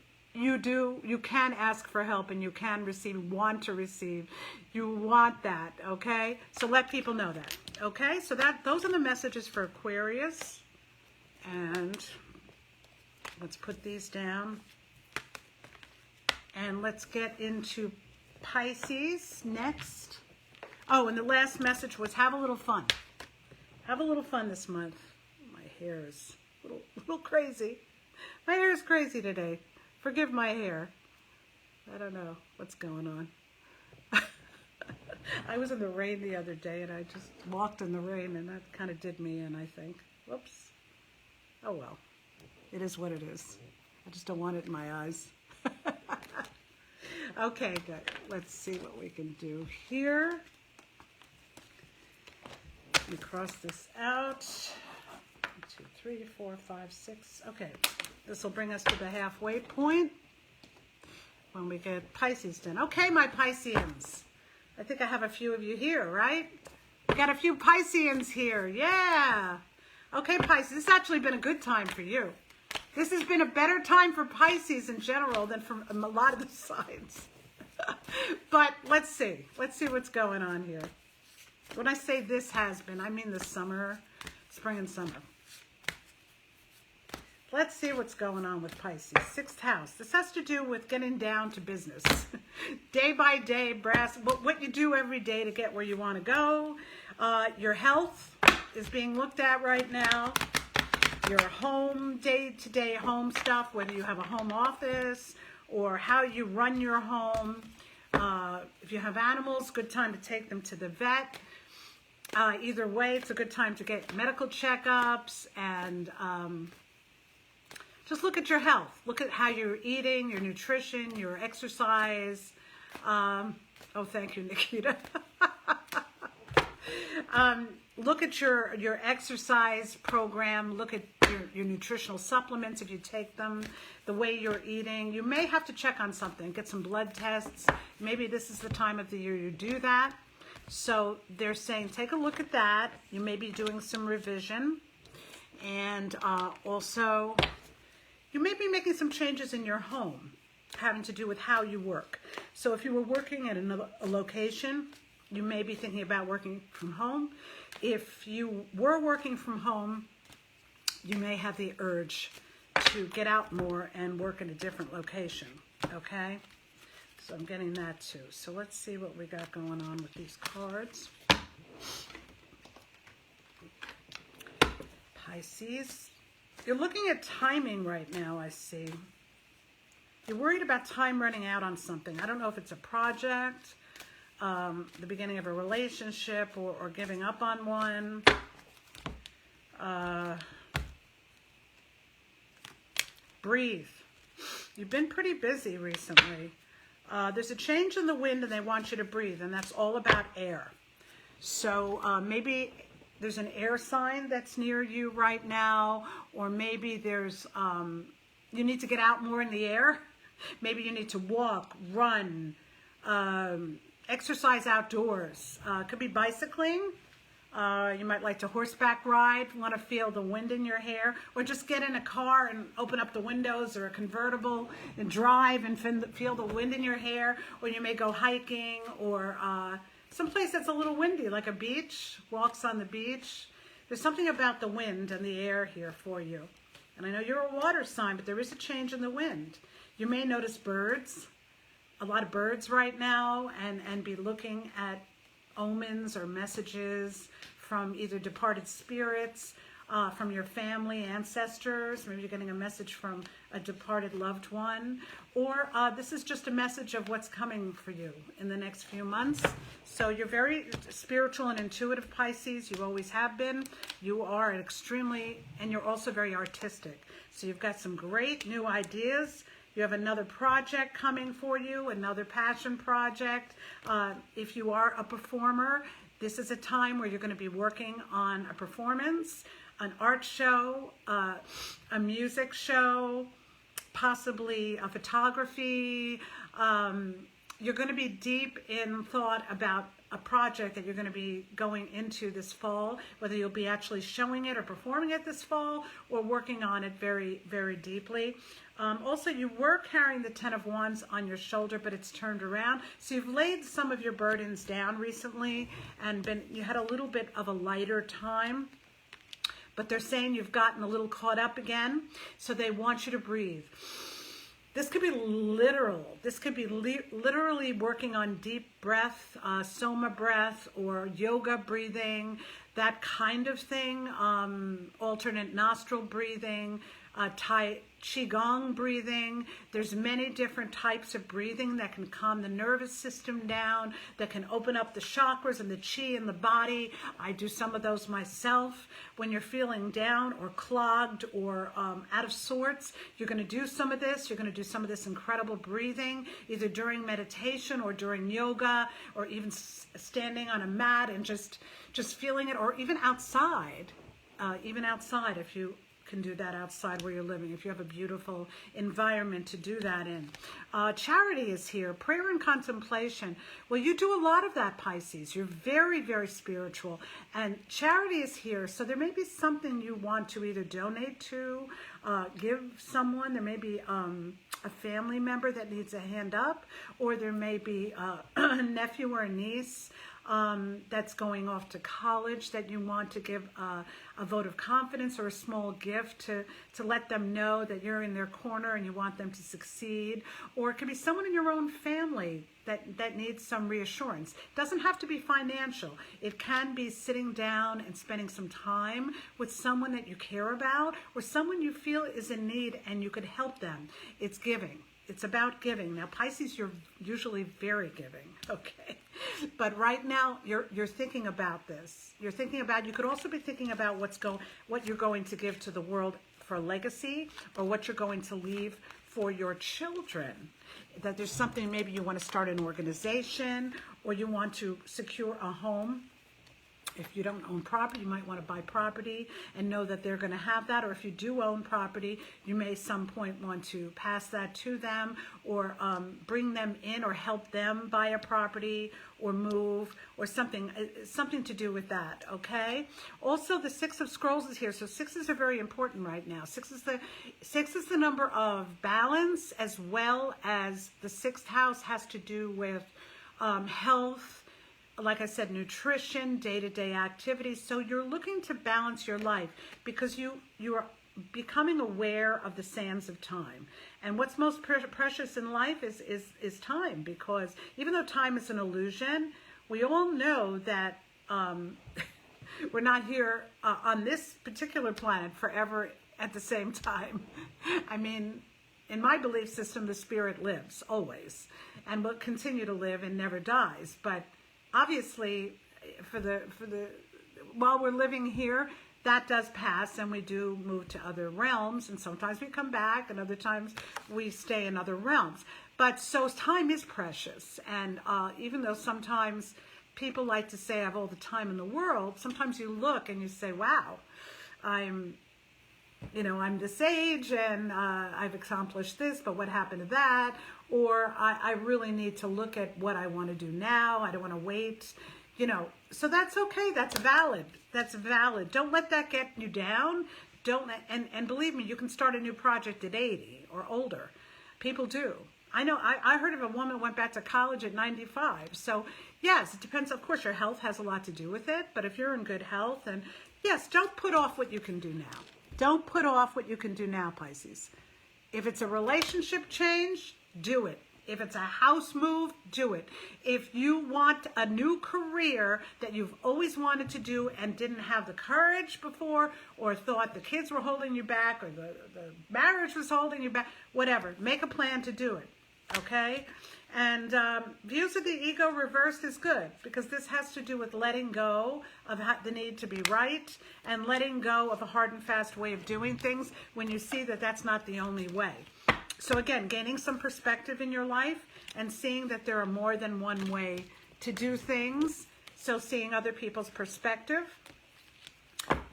can ask for help, and you can receive, want to receive. You want that, okay? So let people know that, okay? So those are the messages for Aquarius. And let's put these down. And let's get into Pisces next. Oh, and the last message was have a little fun. Have a little fun this month. My hair is a little crazy. My hair is crazy today. Forgive my hair. I don't know what's going on. I was in the rain the other day, and I just walked in the rain, and that kind of did me in, I think. Whoops. Oh, well. It is what it is. I just don't want it in my eyes. Okay, good. Let's see what we can do here. Let me cross this out. 1, 2, 3, 4, 5, 6. Okay, this will bring us to the halfway point when we get Pisces done. Okay, my Pisceans. I think I have a few of you here, right? We got a few Pisceans here. Yeah. Okay, Pisces, this has actually been a good time for you. This has been a better time for Pisces in general than for a lot of the signs. But let's see. Let's see what's going on here. When I say this has been, I mean the summer, spring and summer. Let's see what's going on with Pisces. 6th house. This has to do with getting down to business. Day by day, what you do every day to get where you want to go. Your health is being looked at right now. Your home, day-to-day home stuff, whether you have a home office or how you run your home. If you have animals, good time to take them to the vet. Either way, it's a good time to get medical checkups and just look at your health. Look at how you're eating, your nutrition, your exercise. Oh, thank you, Nikita. Look at your exercise program. Look at your nutritional supplements if you take them, the way you're eating. You may have to check on something, get some blood tests. Maybe this is the time of the year you do that. So they're saying take a look at that. You may be doing some revision. And also, you may be making some changes in your home having to do with how you work. So if you were working at a location, you may be thinking about working from home. If you were working from home, you may have the urge to get out more and work in a different location, okay? So I'm getting that too. So let's see what we got going on with these cards. Pisces, you're looking at timing right now, I see. You're worried about time running out on something. I don't know if it's a project, the beginning of a relationship, or giving up on one. Breathe. You've been pretty busy recently. There's a change in the wind and they want you to breathe, and that's all about air. So maybe there's an air sign that's near you right now, or maybe there's, you need to get out more in the air. Maybe you need to walk, run, exercise outdoors. Could be bicycling. You might like to horseback ride, want to feel the wind in your hair, or just get in a car and open up the windows or a convertible and drive and feel the wind in your hair. Or you may go hiking, or someplace that's a little windy, like a beach, walks on the beach. There's something about the wind and the air here for you. And I know you're a water sign, but there is a change in the wind. You may notice birds, a lot of birds right now, and be looking at omens or messages from either departed spirits, from your family, ancestors. Maybe you're getting a message from a departed loved one, or this is just a message of what's coming for you in the next few months. So you're very spiritual and intuitive, Pisces. You always have been. You are extremely, and you're also very artistic. So you've got some great new ideas. You have another project coming for you, another passion project. If you are a performer, this is a time where you're going to be working on a performance, an art show, a music show, possibly a photography. You're going to be deep in thought about a project that you're going to be going into this fall, whether you'll be actually showing it or performing it this fall, or working on it very, very deeply. Also, you were carrying the Ten of Wands on your shoulder, but it's turned around. So you've laid some of your burdens down recently, and you had a little bit of a lighter time. But they're saying you've gotten a little caught up again, so they want you to breathe. This could be literal. This could be literally working on deep breath, soma breath, or yoga breathing, that kind of thing, alternate nostril breathing, Qigong breathing. There's many different types of breathing that can calm the nervous system down, that can open up the chakras and the chi in the body. I do some of those myself. When you're feeling down or clogged or out of sorts, you're going to do some of this. You're going to do some of this incredible breathing, either during meditation or during yoga, or even standing on a mat and just feeling it, or even outside. Even outside, if you can do that outside where you're living, if you have a beautiful environment to do that in. Charity is here, prayer and contemplation. Well, you do a lot of that, Pisces. You're very, very spiritual, and charity is here. So there may be something you want to either donate to, give someone. There may be a family member that needs a hand up, or there may be a nephew or a niece that's going off to college that you want to give a vote of confidence or a small gift to let them know that you're in their corner and you want them to succeed. Or it could be someone in your own family that needs some reassurance. It doesn't have to be financial. It can be sitting down and spending some time with someone that you care about, or someone you feel is in need and you could help them. It's giving. It's about giving. Now, Pisces, you're usually very giving, okay? But right now, you're thinking about this. You're thinking about, you could also be thinking about what you're going to give to the world for a legacy, or what you're going to leave for your children. That there's something, maybe you want to start an organization, or you want to secure a home. If you don't own property, you might want to buy property and know that they're going to have that. Or if you do own property, you may at some point want to pass that to them, or bring them in, or help them buy a property or move, or something to do with that, okay? Also, the Six of Scrolls is here. So sixes are very important right now. Six is the number of balance, as well as the sixth house has to do with health, like I said, nutrition, day-to-day activities. So you're looking to balance your life, because you are becoming aware of the sands of time. And what's most precious in life is time, because even though time is an illusion, we all know that we're not here on this particular planet forever at the same time. I mean, in my belief system, the spirit lives always and will continue to live and never dies. But obviously, while we're living here, that does pass, and we do move to other realms, and sometimes we come back, and other times we stay in other realms. But so time is precious, and even though sometimes people like to say I have all the time in the world, sometimes you look and you say, wow, I'm this age, and I've accomplished this, but what happened to that? Or I really need to look at what I want to do now. I don't want to wait, So that's okay. That's valid. That's valid. Don't let that get you down. And believe me, you can start a new project at 80 or older. People do. I know. I heard of a woman who went back to college at 95. So yes, it depends. Of course, your health has a lot to do with it. But if you're in good health, and yes, don't put off what you can do now. Don't put off what you can do now, Pisces. If it's a relationship change, do it. If it's a house move, do it. If you want a new career that you've always wanted to do and didn't have the courage before, or thought the kids were holding you back, or the marriage was holding you back, whatever, make a plan to do it, okay? And views of the ego reversed is good, because this has to do with letting go of the need to be right, and letting go of a hard and fast way of doing things when you see that that's not the only way. So again, gaining some perspective in your life and seeing that there are more than one way to do things. So seeing other people's perspective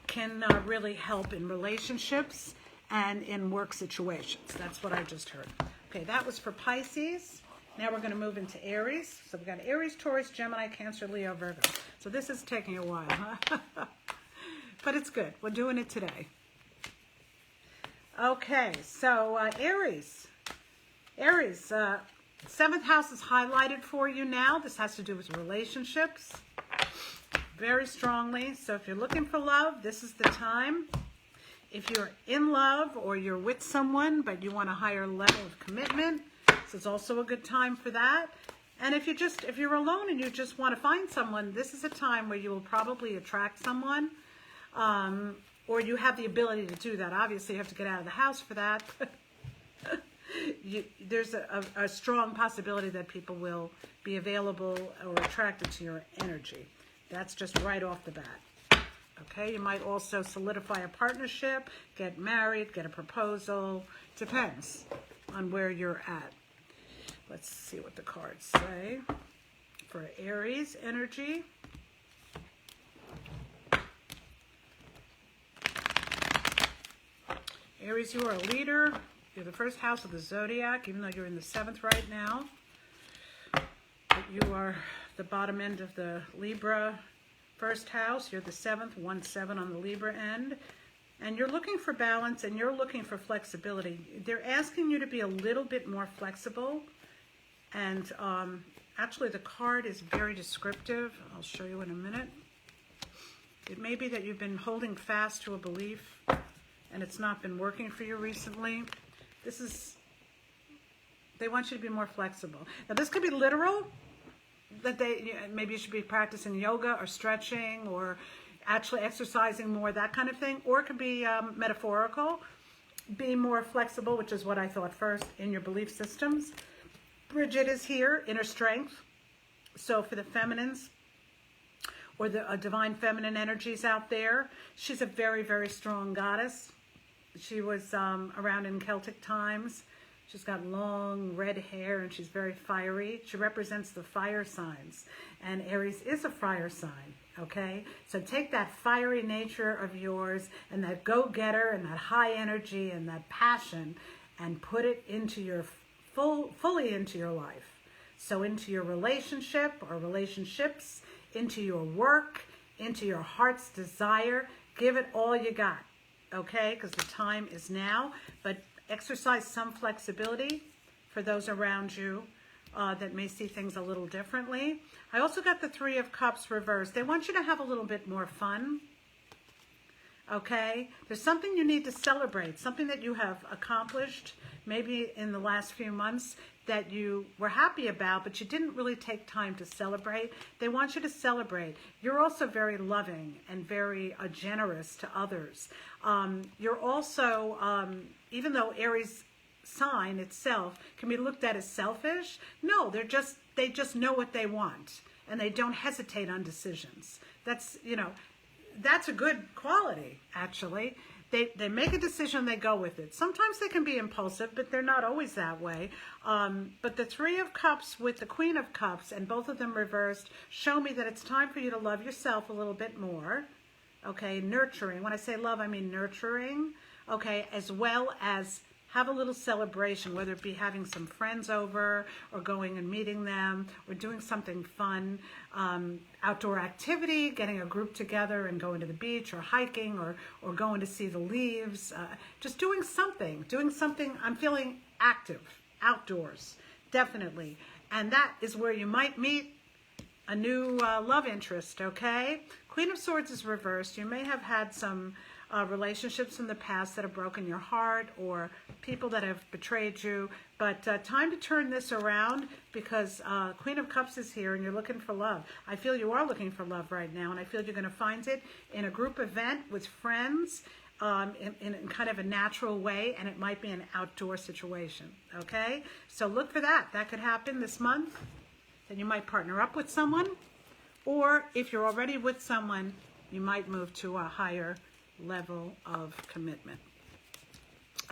can really help in relationships and in work situations. That's what I just heard. Okay, that was for Pisces. Now we're going to move into Aries. So we've got Aries, Taurus, Gemini, Cancer, Leo, Virgo. So this is taking a while, huh? But it's good. We're doing it today. Okay, so Aries. Aries, 7th house is highlighted for you now. This has to do with relationships very strongly. So if you're looking for love, this is the time. If you're in love or you're with someone, but you want a higher level of commitment, this is also a good time for that. And if you're alone and you just want to find someone, this is a time where you will probably attract someone. Or you have the ability to do that. Obviously, you have to get out of the house for that. There's a strong possibility that people will be available or attracted to your energy. That's just right off the bat. Okay, you might also solidify a partnership, get married, get a proposal. Depends on where you're at. Let's see what the cards say for Aries energy. Aries, you are a leader. You're the first house of the Zodiac, even though you're in the 7th right now. But you are the bottom end of the Libra first house. You're the 7th, 1-7 on the Libra end. And you're looking for balance, and you're looking for flexibility. They're asking you to be a little bit more flexible. And actually, the card is very descriptive. I'll show you in a minute. It may be that you've been holding fast to a belief and it's not been working for you recently. They want you to be more flexible. Now this could be literal, that maybe you should be practicing yoga or stretching or actually exercising more, that kind of thing. Or it could be metaphorical, be more flexible, which is what I thought first, in your belief systems. Bridget is here, inner strength. So for the feminines, or the divine feminine energies out there, she's a very, very strong goddess. She was around in Celtic times. She's got long red hair and she's very fiery. She represents the fire signs. And Aries is a fire sign, okay? So take that fiery nature of yours and that go-getter and that high energy and that passion and put it into your fully into your life. So into your relationship or relationships, into your work, into your heart's desire. Give it all you got, okay? Because the time is now. But exercise some flexibility for those around you that may see things a little differently. I also got the 3 of Cups reversed. They want you to have a little bit more fun, okay? There's something you need to celebrate, something that you have accomplished maybe in the last few months that you were happy about, but you didn't really take time to celebrate. They want you to celebrate. You're also very loving and very generous to others. You're also, even though Aries sign itself can be looked at as selfish, no, they just know what they want and they don't hesitate on decisions. That's, that's a good quality, actually. They make a decision, they go with it. Sometimes they can be impulsive, but they're not always that way. But the Three of Cups with the Queen of Cups, and both of them reversed, show me that it's time for you to love yourself a little bit more. Okay, nurturing. When I say love, I mean nurturing. Okay, as well as have a little celebration, whether it be having some friends over or going and meeting them or doing something fun, outdoor activity, getting a group together and going to the beach or hiking or going to see the leaves, just doing something. I'm feeling active, outdoors, definitely. And that is where you might meet a new love interest, okay? Queen of Swords is reversed. You may have had some relationships in the past that have broken your heart or people that have betrayed you. But time to turn this around because Queen of Cups is here and you're looking for love. I feel you are looking for love right now, and I feel you're going to find it in a group event with friends in kind of a natural way, and it might be an outdoor situation, okay? So look for that. That could happen this month. Then you might partner up with someone, or if you're already with someone, you might move to a higher level of commitment.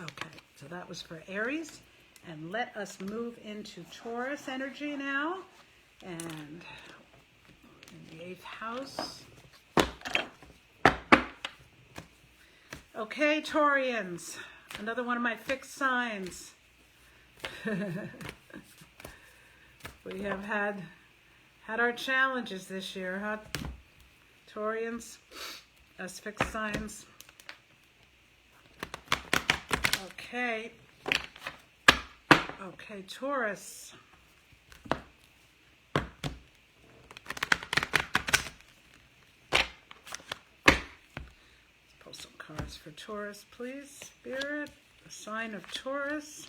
Okay, so that was for Aries, and let us move into Taurus energy now, and in the 8th house. Okay, Taurians, another one of my fixed signs. We have had our challenges this year, huh, Taurians? Us fixed signs. Okay. Okay, Taurus. Let's pull some cards for Taurus, please. Spirit, the sign of Taurus.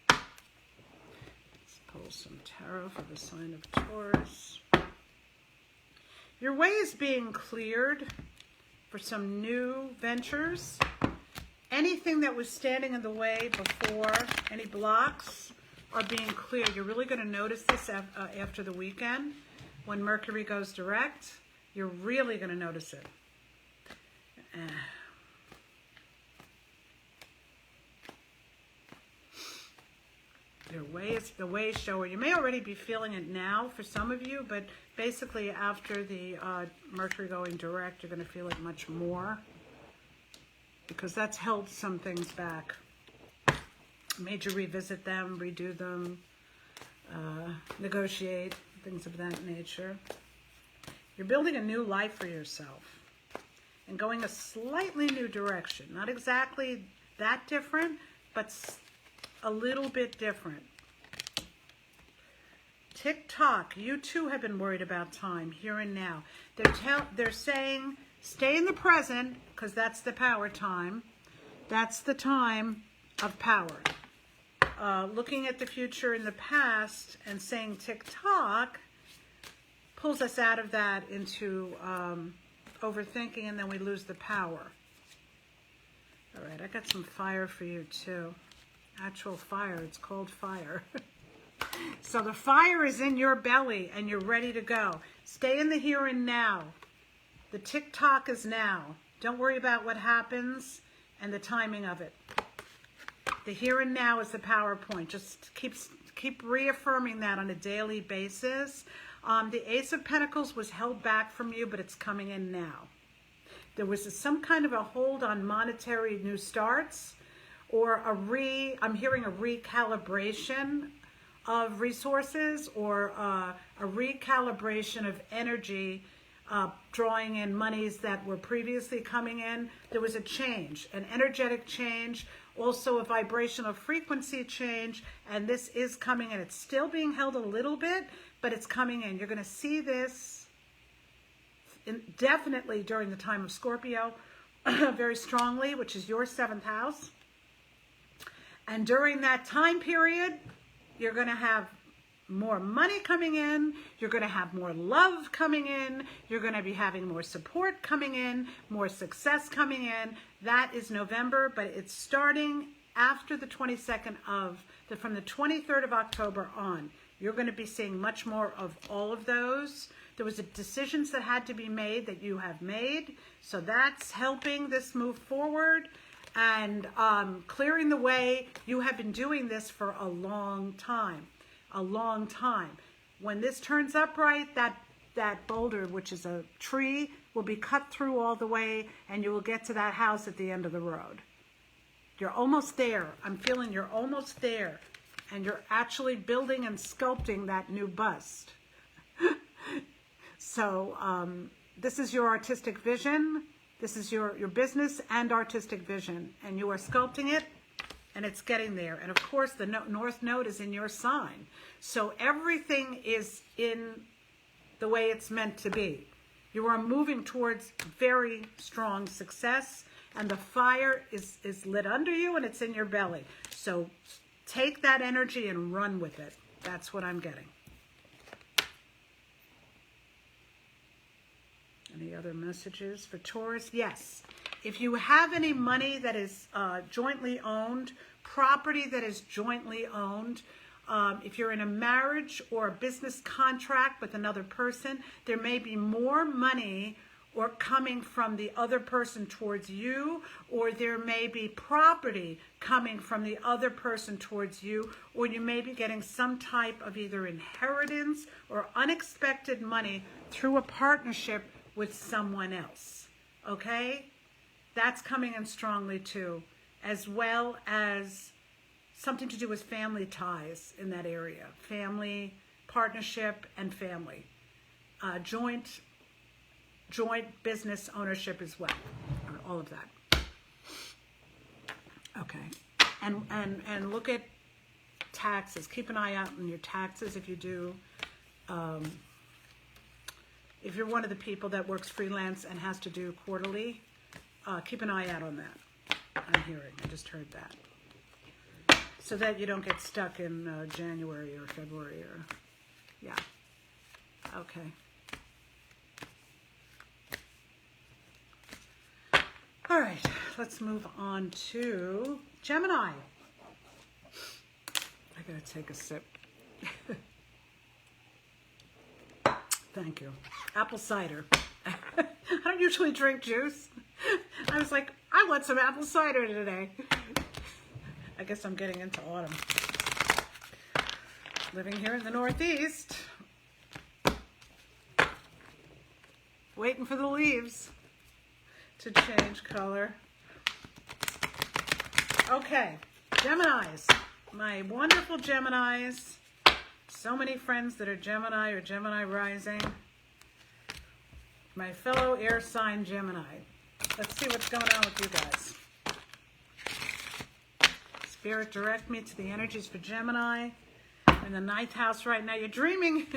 Let's pull some tarot for the sign of Taurus. Your way is being cleared for some new ventures. Anything that was standing in the way before, any blocks are being cleared. You're really going to notice this after the weekend. When Mercury goes direct, you're really going to notice it. The way shower. You may already be feeling it now for some of you, but basically after the Mercury going direct, you're going to feel it much more because that's held some things back. Made you revisit them, redo them, negotiate, things of that nature. You're building a new life for yourself and going a slightly new direction. Not exactly that different, but a little bit different. Tick-tock, you too have been worried about time, here and now. They're saying, stay in the present, because that's the power time. That's the time of power. Looking at the future in the past and saying tick-tock pulls us out of that into overthinking, and then we lose the power. All right, I got some fire for you too. Actual fire, it's called fire. So the fire is in your belly and you're ready to go. Stay in the here and now. The tick-tock is now. Don't worry about what happens and the timing of it. The here and now is the power point. Just keep reaffirming that on a daily basis. The Ace of Pentacles was held back from you, but it's coming in now. There was some kind of a hold on monetary new starts, or I'm hearing a recalibration of resources, or a recalibration of energy, drawing in monies that were previously coming in. There was a change, an energetic change, also a vibrational frequency change, and this is coming in. It's still being held a little bit, but it's coming in. You're going to see this definitely during the time of Scorpio, very strongly, which is your 7th house. And during that time period, you're going to have more money coming in. You're going to have more love coming in. You're going to be having more support coming in, more success coming in. That is November, but it's starting after the 22nd from the 23rd of October on. You're going to be seeing much more of all of those. There was decisions that had to be made that you have made. So that's helping this move forward and clearing the way. You have been doing this for a long time, a long time. When this turns upright, that boulder, which is a tree, will be cut through all the way, and you will get to that house at the end of the road. You're almost there. I'm feeling you're almost there. And you're actually building and sculpting that new bust. So this is your artistic vision. This is your business and artistic vision. And you are sculpting it, and it's getting there. And of course, the North Node is in your sign. So everything is in the way it's meant to be. You are moving towards very strong success, and the fire is lit under you, and it's in your belly. So take that energy and run with it. That's what I'm getting. Any other messages for Taurus? Yes. If you have any money that is jointly owned, property that is jointly owned, if you're in a marriage or a business contract with another person, there may be more money or coming from the other person towards you, or there may be property coming from the other person towards you, or you may be getting some type of either inheritance or unexpected money through a partnership with someone else. Okay? That's coming in strongly too, as well as something to do with family ties in that area. Family, partnership, and family. Joint business ownership as well. All of that. Okay. And look at taxes. Keep an eye out on your taxes if you do. If you're one of the people that works freelance and has to do quarterly, keep an eye out on that. I'm hearing. I just heard that. So that you don't get stuck in January or February or, yeah. Okay. All right, let's move on to Gemini. I gotta take a sip. Thank you. Apple cider. I don't usually drink juice. I was like, I want some apple cider today. I guess I'm getting into autumn. Living here in the Northeast. Waiting for the leaves to change color. Okay, Geminis. My wonderful Geminis. So many friends that are Gemini or Gemini rising. My fellow air sign Gemini. Let's see what's going on with you guys. Spirit, direct me to the energies for Gemini. In the ninth house right now. You're dreaming.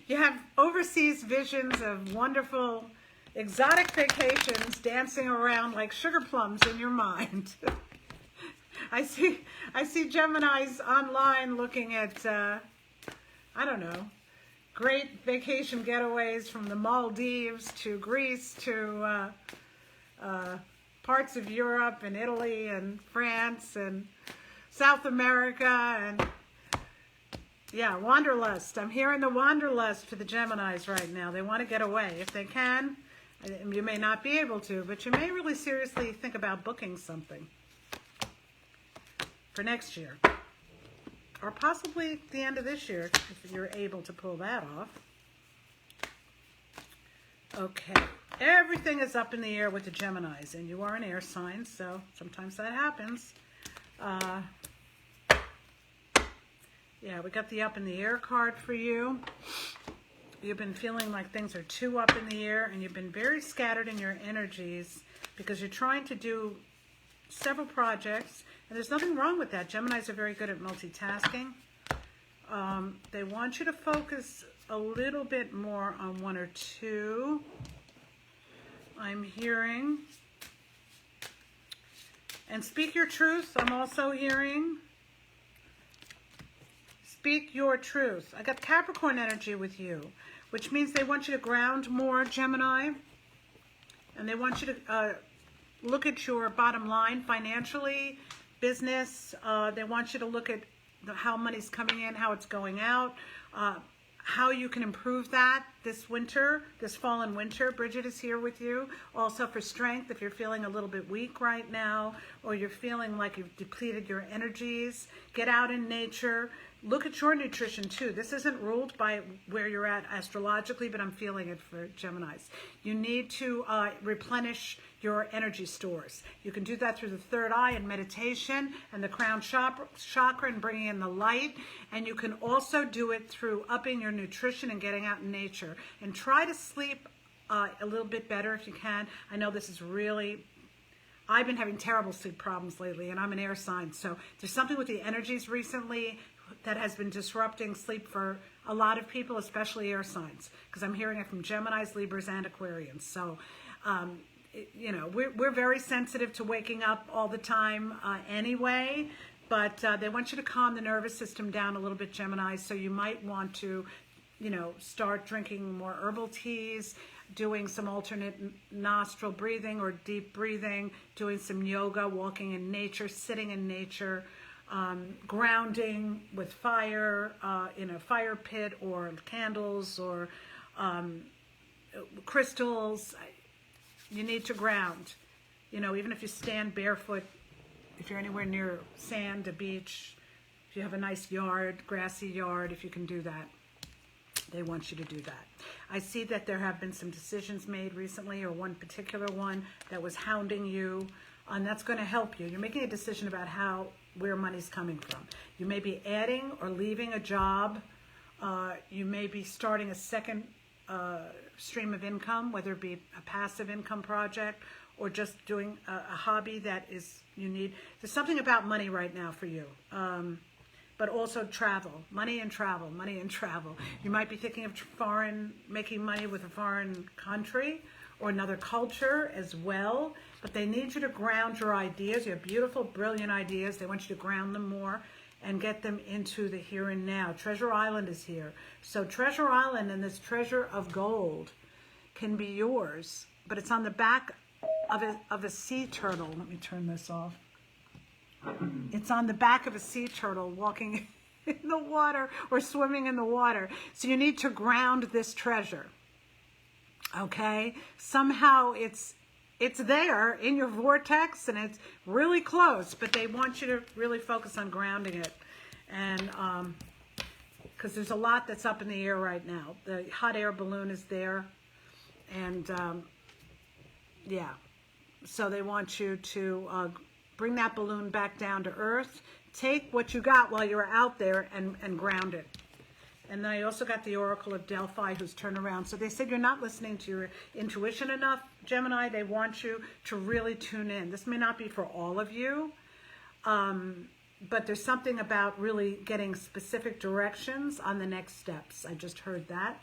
You have overseas visions of wonderful, exotic vacations dancing around like sugar plums in your mind. I see Geminis online looking at, I don't know, great vacation getaways from the Maldives to Greece to parts of Europe and Italy and France and South America and, yeah, wanderlust. I'm hearing the wanderlust for the Geminis right now. They want to get away. If they can, you may not be able to, but you may really seriously think about booking something for next year. Or possibly the end of this year, if you're able to pull that off. Okay. Everything is up in the air with the Geminis, and you are an air sign, so sometimes that happens. Yeah, we got the up in the air card for you. You've been feeling like things are too up in the air, and you've been very scattered in your energies because you're trying to do several projects, and there's nothing wrong with that. Geminis are very good at multitasking. They want you to focus a little bit more on one or two. I'm hearing. And speak your truth, I'm also hearing. Speak your truth. I got Capricorn energy with you, which means they want you to ground more, Gemini. And they want you to look at your bottom line financially, business. They want you to look at how money's coming in, how it's going out. how you can improve that this winter, this fall and winter. Bridget is here with you. Also for strength, if you're feeling a little bit weak right now, or you're feeling like you've depleted your energies, get out in nature. Look at your nutrition too. This isn't ruled by where you're at astrologically, but I'm feeling it for Geminis. You need to replenish your energy stores. You can do that through the third eye and meditation and the crown chakra and bringing in the light. And you can also do it through upping your nutrition and getting out in nature. And try to sleep a little bit better if you can. I know this is really... I've been having terrible sleep problems lately, and I'm an air sign. So there's something with the energies recently that has been disrupting sleep for a lot of people, especially air signs, because I'm hearing it from Geminis, Libras, and Aquarians. So, you know, we're very sensitive to waking up all the time anyway, but they want you to calm the nervous system down a little bit, Gemini. So you might want to, you know, start drinking more herbal teas, doing some alternate nostril breathing or deep breathing, doing some yoga, walking in nature, sitting in nature, grounding with fire in a fire pit, or candles, or crystals. You need to ground. You know, even if you stand barefoot, if you're anywhere near sand, a beach, if you have a nice yard, grassy yard, if you can do that, they want you to do that. I see that there have been some decisions made recently, or one particular one that was hounding you, and that's going to help you. You're making a decision about where money's coming from. You may be adding or leaving a job. You may be starting a second stream of income, whether it be a passive income project or just doing a hobby that is you need. There's something about money right now for you. But also travel, money and travel, money and travel. You might be thinking of making money with a foreign country or another culture as well, but they need you to ground your ideas. You have beautiful, brilliant ideas. They want you to ground them more and get them into the here and now. Treasure Island is here. So Treasure Island and this treasure of gold can be yours, but it's on the back of a sea turtle. Let me turn this off. It's on the back of a sea turtle walking in the water or swimming in the water. So you need to ground this treasure. Okay? Somehow it's there in your vortex and it's really close, but they want you to really focus on grounding it. And because there's a lot that's up in the air right now. The hot air balloon is there. And yeah. So they want you to bring that balloon back down to earth. Take what you got while you're out there and ground it. And then I also got the Oracle of Delphi who's turned around. So they said you're not listening to your intuition enough, Gemini. They want you to really tune in. This may not be for all of you, but there's something about really getting specific directions on the next steps. I just heard that.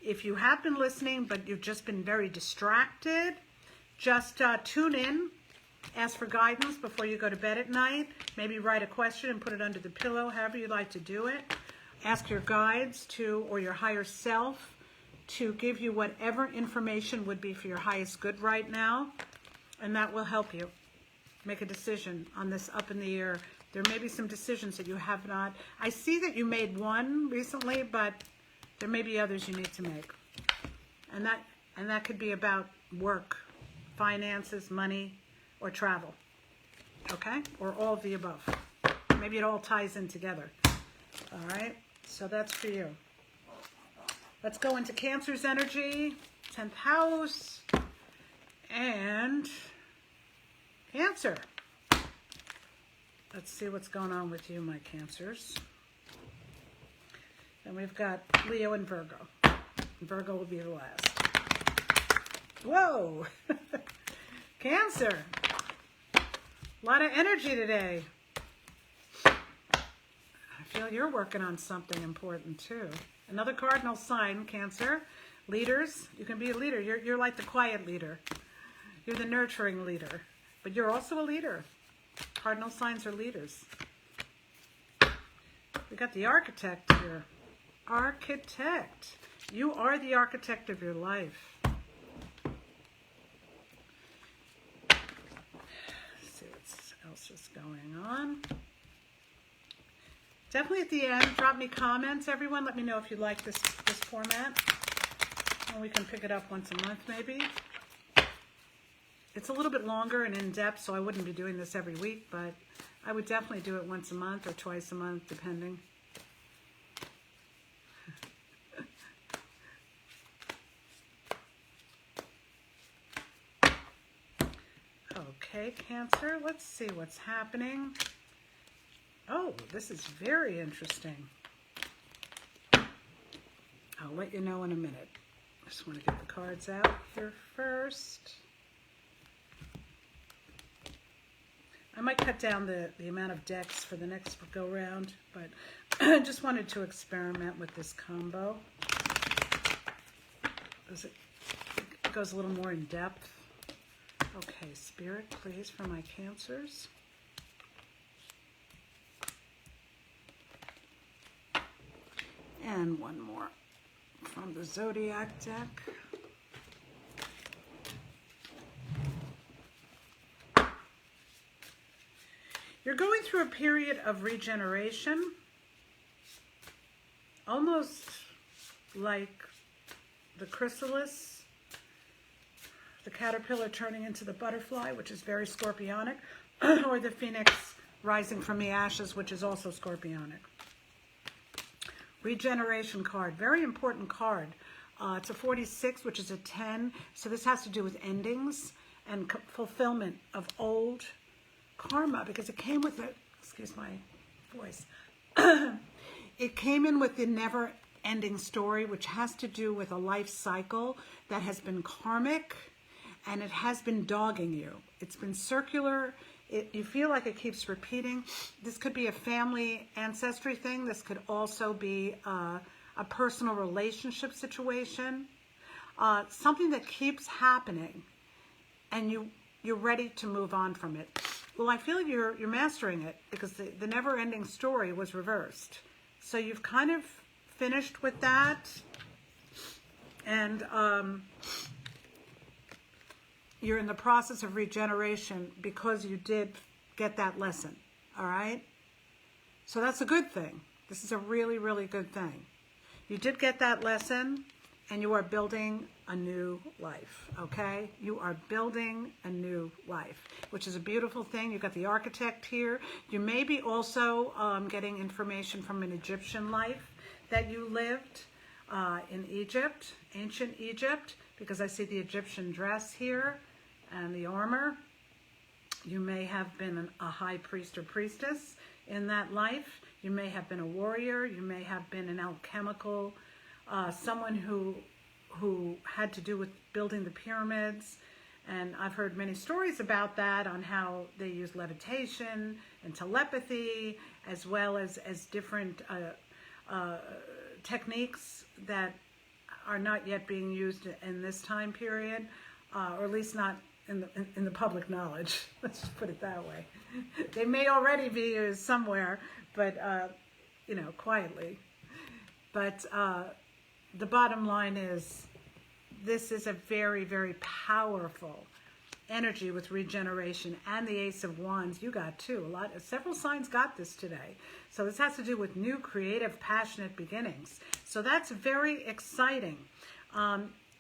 If you have been listening, but you've just been very distracted, just tune in, ask for guidance before you go to bed at night. Maybe write a question and put it under the pillow, however you like to do it. Ask your guides or your higher self to give you whatever information would be for your highest good right now. And that will help you make a decision on this up in the air. There may be some decisions that you have not. I see that you made one recently, but there may be others you need to make. And that could be about work, finances, money, or travel, okay? Or all of the above. Maybe it all ties in together, all right? So that's for you. Let's go into Cancer's energy, 10th house, and Cancer. Let's see what's going on with you, my Cancers. And we've got Leo and Virgo. Virgo will be the last. Whoa! Cancer. A lot of energy today. I feel you're working on something important too. Another cardinal sign, Cancer. Leaders. You can be a leader. You're like the quiet leader. You're the nurturing leader. But you're also a leader. Cardinal signs are leaders. We got the architect here. Architect. You are the architect of your life. Let's see what else is going on. Definitely at the end, drop me comments, everyone. Let me know if you like this format. And we can pick it up once a month, maybe. It's a little bit longer and in-depth, so I wouldn't be doing this every week, but I would definitely do it once a month or twice a month, depending. Okay, Cancer, let's see what's happening. Oh, this is very interesting. I'll let you know in a minute. I just want to get the cards out here first. I might cut down the amount of decks for the next go round, but I just wanted to experiment with this combo. It goes a little more in depth. Okay, Spirit, please, for my Cancers. And one more from the Zodiac deck. You're going through a period of regeneration, almost like the chrysalis, the caterpillar turning into the butterfly, which is very scorpionic, or the phoenix rising from the ashes, which is also scorpionic. Regeneration card, very important card. It's a 46, which is a 10. So this has to do with endings and fulfillment of old karma, because it came with it, excuse my voice, it came in with the never-ending story, which has to do with a life cycle that has been karmic, and it has been dogging you. It's been circular. You feel like it keeps repeating. This could be a family ancestry thing. This could also be a personal relationship situation. Something that keeps happening, and you're ready to move on from it. Well, I feel you're mastering it, because the never-ending story was reversed. So you've kind of finished with that, and you're in the process of regeneration because you did get that lesson, all right? So that's a good thing. This is a really, really good thing. You did get that lesson, and you are building a new life, okay? You are building a new life, which is a beautiful thing. You've got the architect here. You may be also getting information from an Egyptian life that you lived in Egypt, ancient Egypt, because I see the Egyptian dress here and the armor. You may have been a high priest or priestess in that life. You may have been a warrior. You may have been an alchemical, someone who had to do with building the pyramids. And I've heard many stories about that, on how they use levitation and telepathy, as well as different techniques that are not yet being used in this time period, or at least not in the public knowledge. Let's just put it that way. They may already be used somewhere, but you know, quietly. But the bottom line is, this is a very, very powerful energy with regeneration, and the Ace of Wands. You got too. Several signs got this today. So this has to do with new, creative, passionate beginnings. So that's very exciting.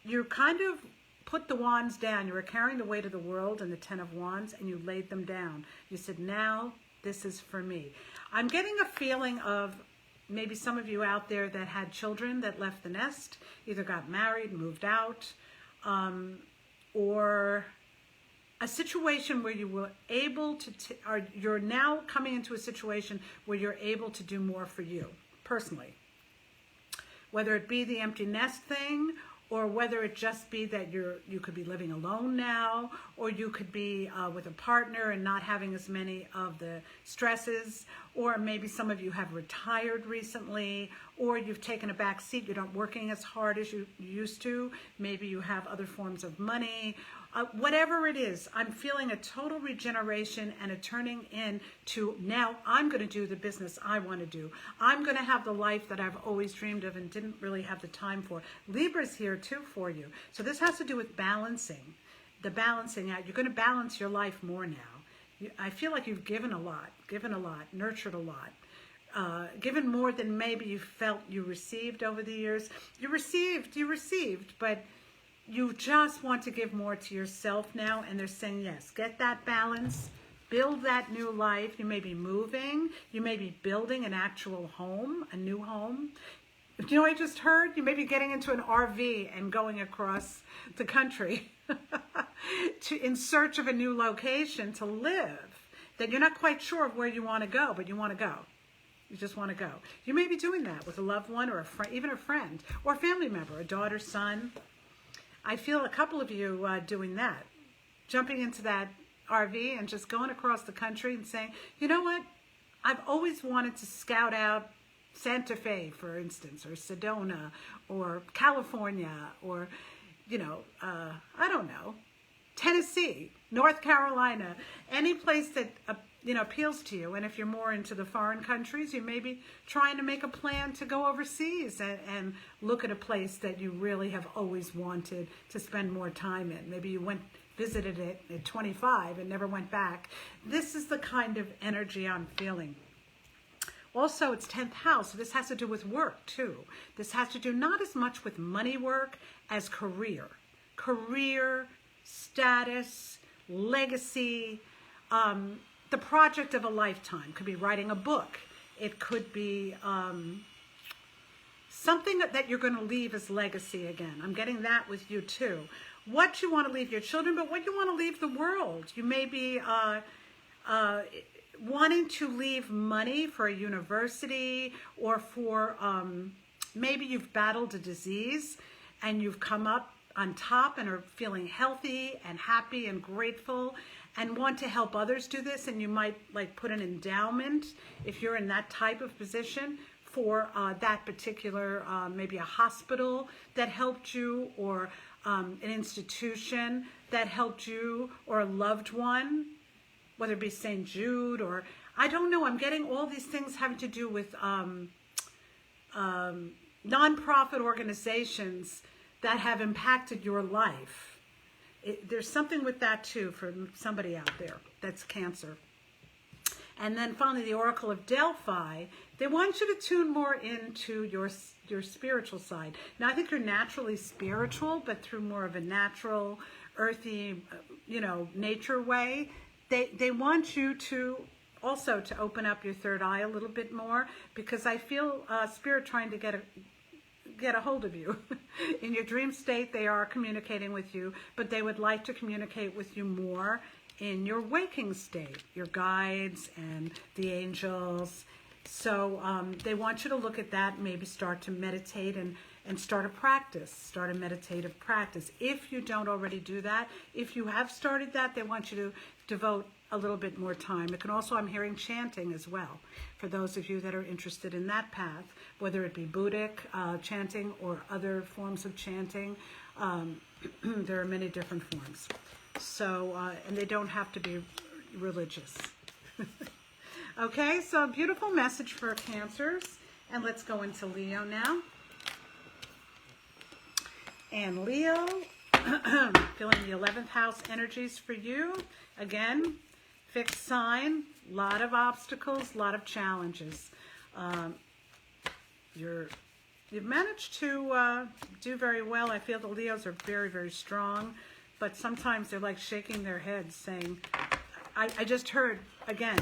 You kind of put the wands down. You were carrying the weight of the world and the 10 of Wands, and you laid them down. You said, now this is for me. I'm getting a feeling of maybe some of you out there that had children that left the nest, either got married, moved out, or a situation where you were able to, or you're now coming into a situation where you're able to do more for you personally. Whether it be the empty nest thing, or whether it just be that you could be living alone now, or you could be with a partner and not having as many of the stresses, or maybe some of you have retired recently, or you've taken a back seat, you're not working as hard as you used to, maybe you have other forms of money. Whatever it is, I'm feeling a total regeneration and a turning in to, now I'm going to do the business I want to do. I'm going to have the life that I've always dreamed of and didn't really have the time for. Libra's here too for you. So this has to do with balancing, the balancing out. You're going to balance your life more now. I feel like you've given a lot, nurtured a lot. given more than maybe you felt you received over the years. You received, but you just want to give more to yourself now, and they're saying, yes, get that balance, build that new life. You may be moving, you may be building an actual home, a new home. You know what I just heard? You may be getting into an RV and going across the country in search of a new location to live, that you're not quite sure of where you want to go, but you want to go. You just want to go. You may be doing that with a loved one or a friend, even a friend or a family member, a daughter, son. I feel a couple of you doing that, jumping into that RV and just going across the country and saying, you know what? I've always wanted to scout out Santa Fe, for instance, or Sedona, or California, or, you know, I don't know, Tennessee, North Carolina, any place that, you know, appeals to you. And if you're more into the foreign countries, you may be trying to make a plan to go overseas and look at a place that you really have always wanted to spend more time in. Maybe you visited it at 25 and never went back. This is the kind of energy I'm feeling. Also, it's 10th house, so this has to do with work too. This has to do not as much with money work as career. Career, status, legacy, the project of a lifetime. Could be writing a book. It could be something that you're going to leave as legacy again. I'm getting that with you too. What you want to leave your children, but what you want to leave the world. You may be wanting to leave money for a university, or for maybe you've battled a disease and you've come up on top and are feeling healthy and happy and grateful and want to help others do this, and you might like put an endowment, if you're in that type of position, for that particular, maybe a hospital that helped you, or an institution that helped you, or a loved one, whether it be St. Jude, or I don't know. I'm getting all these things having to do with nonprofit organizations that have impacted your life. There's something with that too for somebody out there that's Cancer. And then finally, the Oracle of Delphi. They want you to tune more into your spiritual side. Now, I think you're naturally spiritual, but through more of a natural, earthy, you know, nature way. They want you to also to open up your third eye a little bit more, because I feel Spirit trying to get a hold of you. In your dream state, they are communicating with you, but they would like to communicate with you more in your waking state, your guides and the angels. So they want you to look at that, maybe start to meditate and start a meditative practice. If you don't already do that, if you have started that, they want you to devote a little bit more time. It can also, I'm hearing chanting as well, for those of you that are interested in that path, whether it be Buddhic chanting or other forms of chanting. There are many different forms. So, and they don't have to be religious. Okay, so beautiful message for Cancers. And let's go into Leo now. And Leo, feeling the 11th house energies for you. Again, fixed sign, a lot of obstacles, a lot of challenges. You've managed to do very well. I feel the Leos are very, very strong, but sometimes they're like shaking their heads saying, I just heard, again,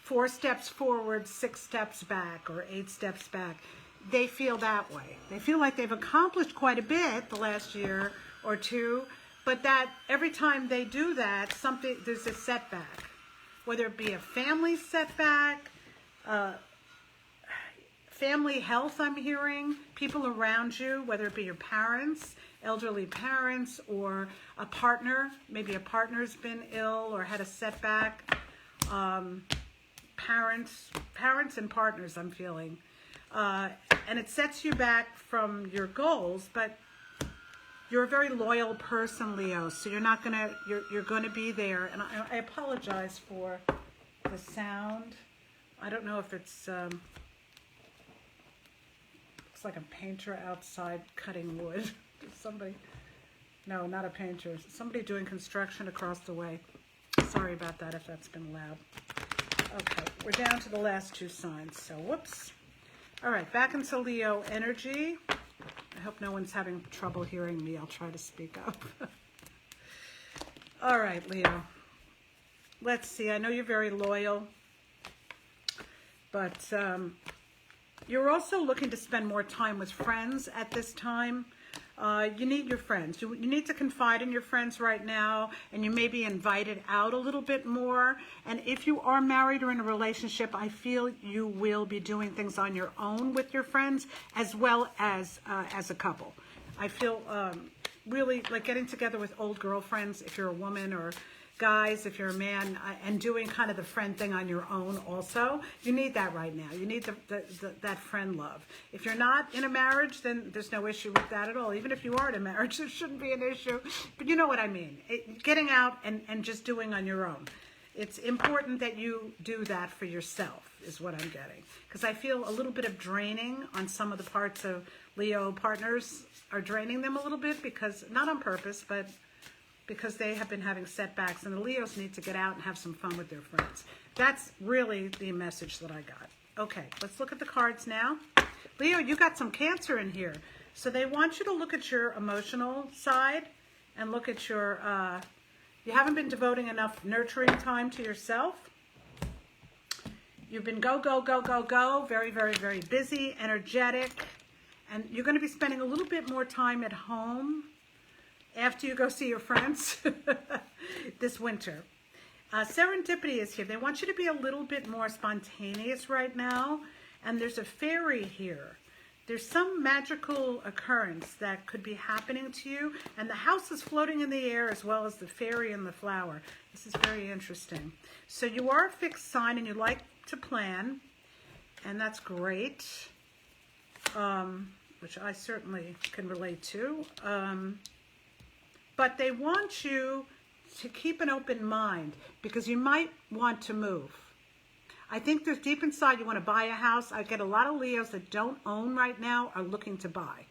4 steps forward, 6 steps back, or 8 steps back. They feel that way. They feel like they've accomplished quite a bit the last year or two, but that every time they do that, there's a setback. Whether it be a family setback, family health, I'm hearing, people around you, whether it be your parents, elderly parents, or a partner. Maybe a partner's been ill or had a setback. Parents and partners, I'm feeling. And it sets you back from your goals, but you're a very loyal person, Leo, so you're not gonna, you're gonna be there. And I apologize for the sound. I don't know if it's, looks like a painter outside cutting wood. Somebody, no, not a painter, somebody doing construction across the way. Sorry about that if that's been loud. Okay, we're down to the last two signs, so whoops. All right, back into Leo energy. I hope no one's having trouble hearing me. I'll try to speak up. All right, Leo. Let's see. I know you're very loyal, but you're also looking to spend more time with friends at this time. You need your friends. You need to confide in your friends right now, and you may be invited out a little bit more. And if you are married or in a relationship, I feel you will be doing things on your own with your friends as well as a couple. I feel really like getting together with old girlfriends if you're a woman, or guys if you're a man, and doing kind of the friend thing on your own also. You need that right now. You need that friend love. If you're not in a marriage, then there's no issue with that at all. Even if you are in a marriage, there shouldn't be an issue. But you know what I mean. Getting out and just doing on your own. It's important that you do that for yourself is what I'm getting. Because I feel a little bit of draining on some of the parts of Leo partners are draining them a little bit, because not on purpose, but because they have been having setbacks, and the Leos need to get out and have some fun with their friends. That's really the message that I got. Okay, let's look at the cards now. Leo, you got some Cancer in here. So they want you to look at your emotional side and look at your, you haven't been devoting enough nurturing time to yourself. You've been go, go, go, go, go, very, very, very busy, energetic, and you're going to be spending a little bit more time at home after you go see your friends this winter. Serendipity is here. They want you to be a little bit more spontaneous right now. And there's a fairy here. There's some magical occurrence that could be happening to you. And the house is floating in the air as well as the fairy and the flower. This is very interesting. So you are a fixed sign and you like to plan. And that's great. Which I certainly can relate to. But they want you to keep an open mind because you might want to move. I think there's deep inside you want to buy a house. I get a lot of Leos that don't own right now are looking to buy.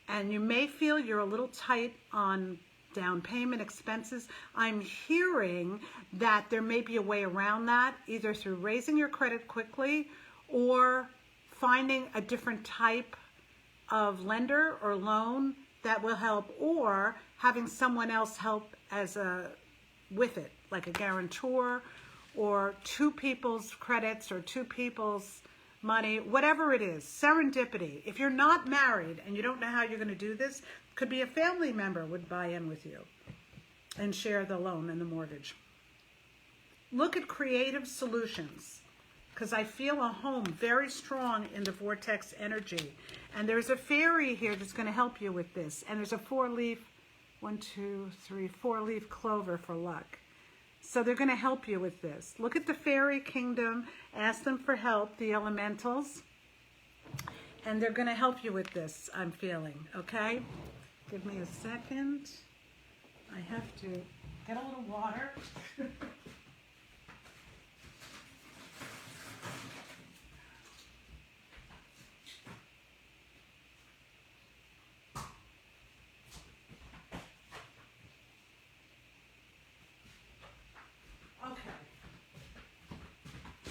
And you may feel you're a little tight on down payment expenses. I'm hearing that there may be a way around that, either through raising your credit quickly or finding a different type of lender or loan that will help, or having someone else help with it, like a guarantor, or two people's credits, or two people's money, whatever it is. Serendipity. If you're not married and you don't know how you're going to do this, could be a family member would buy in with you and share the loan and the mortgage. Look at creative solutions, because I feel a home very strong in the vortex energy. And there's a fairy here that's going to help you with this. And there's a four-leaf clover for luck. So they're going to help you with this. Look at the fairy kingdom. Ask them for help, the elementals. And they're going to help you with this, I'm feeling. Okay? Give me a second. I have to get a little water.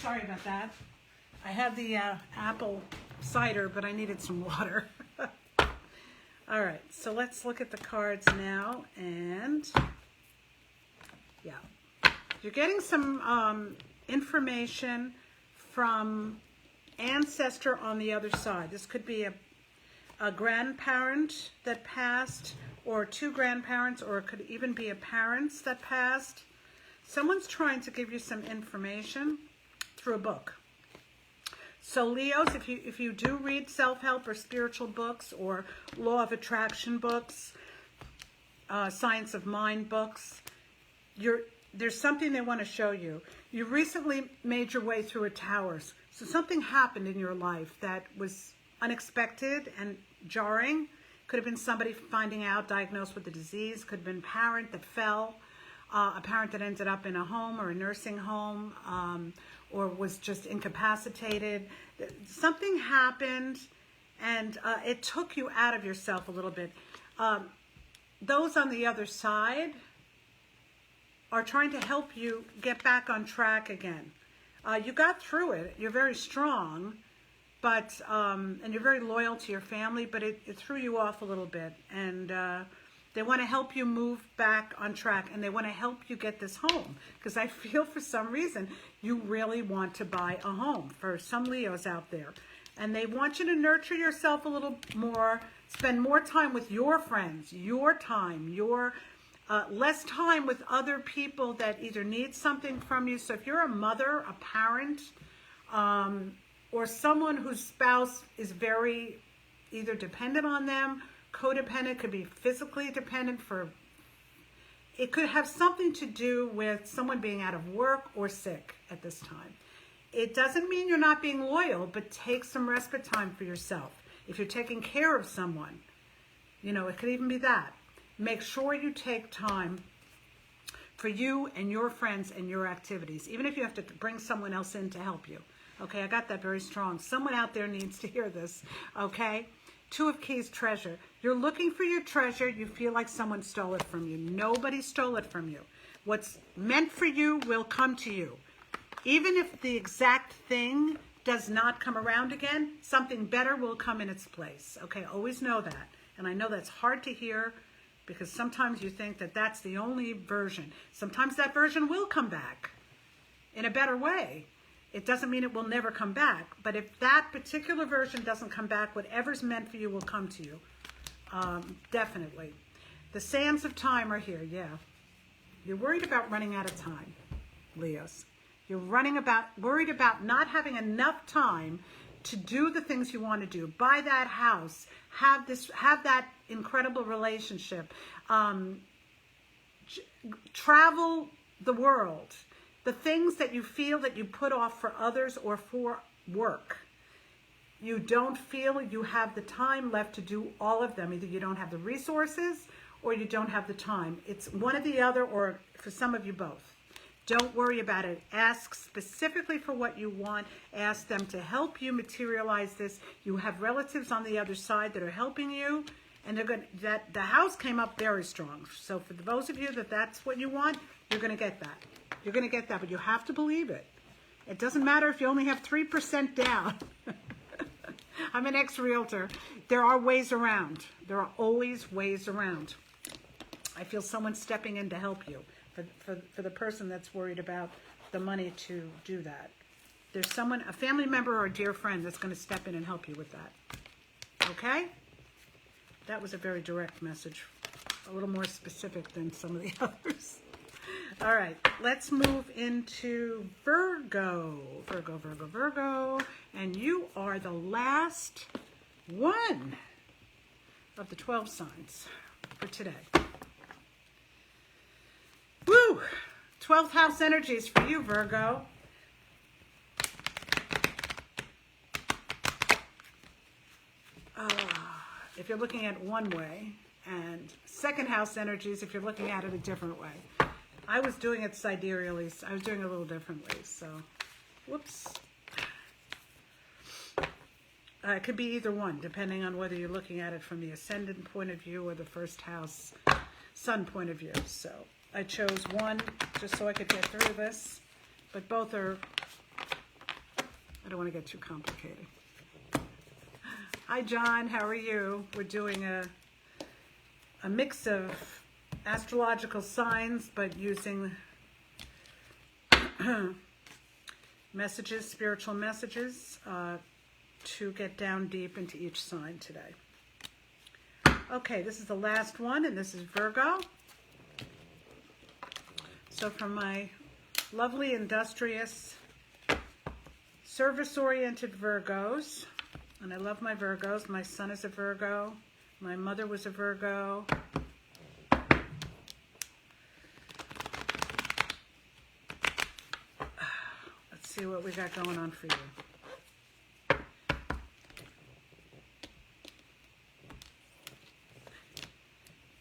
Sorry about that. I had the apple cider, but I needed some water. All right, so let's look at the cards now. And yeah, you're getting some information from ancestor on the other side. This could be a grandparent that passed, or two grandparents, or it could even be a parents that passed. Someone's trying to give you some information through a book. So Leos, if you do read self-help or spiritual books or law of attraction books, science of mind books, there's something they want to show you. You recently made your way through a tower. So something happened in your life that was unexpected and jarring. Could have been somebody finding out, diagnosed with the disease. Could have been a parent that fell, a parent that ended up in a home or a nursing home, or was just incapacitated. Something happened, and it took you out of yourself a little bit. Those on the other side are trying to help you get back on track again. You got through it. You're very strong, but and you're very loyal to your family, but it threw you off a little bit. And they want to help you move back on track, and they want to help you get this home. Because I feel for some reason you really want to buy a home, for some Leos out there. And they want you to nurture yourself a little more, spend more time with your friends, your time, your less time with other people that either need something from you. So if you're a mother, a parent, or someone whose spouse is very either dependent on them, codependent, could be physically dependent it could have something to do with someone being out of work or sick at this time. It doesn't mean you're not being loyal, but take some respite time for yourself. If you're taking care of someone, it could even be that. Make sure you take time for you and your friends and your activities, even if you have to bring someone else in to help you. Okay, I got that very strong. Someone out there needs to hear this, okay? 2 of Keys, treasure. You're looking for your treasure. You feel like someone stole it from you. Nobody stole it from you. What's meant for you will come to you. Even if the exact thing does not come around again, something better will come in its place. Okay, always know that. And I know that's hard to hear, because sometimes you think that that's the only version. Sometimes that version will come back in a better way. It doesn't mean it will never come back. But if that particular version doesn't come back, whatever's meant for you will come to you. Definitely. The sands of time are here, yeah. You're worried about running out of time, Leos. You're worried about not having enough time to do the things you want to do. Buy that house, have that incredible relationship, travel the world. The things that you feel that you put off for others or for work, you don't feel you have the time left to do all of them. Either you don't have the resources or you don't have the time. It's one or the other, or for some of you, both. Don't worry about it. Ask specifically for what you want. Ask them to help you materialize this. You have relatives on the other side that are helping you, and the house came up very strong. So for those of you that's what you want, you're going to get that. You're going to get that, but you have to believe it. It doesn't matter if you only have 3% down. I'm an ex-realtor. There are ways around. There are always ways around. I feel someone stepping in to help you. For the person that's worried about the money to do that. There's someone, a family member or a dear friend, that's going to step in and help you with that. Okay? That was a very direct message. A little more specific than some of the others. All right, let's move into Virgo. Virgo. And you are the last one of the 12 signs for today. Woo! 12th house energies for you, Virgo. If you're looking at it one way, and 2nd house energies if you're looking at it a different way. I was doing it sidereally. I was doing it a little differently, so whoops. It could be either one, depending on whether you're looking at it from the ascendant point of view or the 1st house sun point of view. So I chose one just so I could get through this, but both are, I don't want to get too complicated. Hi, John, how are you? We're doing a mix of astrological signs, but using messages, spiritual messages, to get down deep into each sign today. Okay, this is the last one, and this is Virgo. So for my lovely, industrious, service-oriented Virgos, and I love my Virgos. My son is a Virgo. My mother was a Virgo. Let's see what we got going on for you.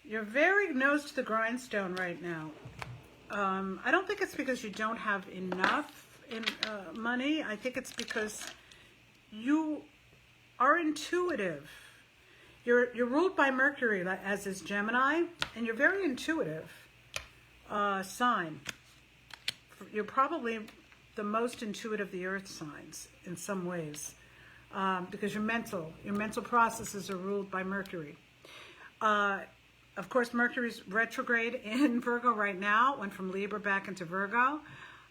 You're very nose to the grindstone right now. I don't think it's because you don't have enough money. I think it's because you are intuitive. You're ruled by Mercury, as is Gemini, and you're very intuitive sign. You're probably the most intuitive of the earth signs in some ways, because your mental processes are ruled by Mercury. Of course, Mercury's retrograde in Virgo right now. It went from Libra back into Virgo.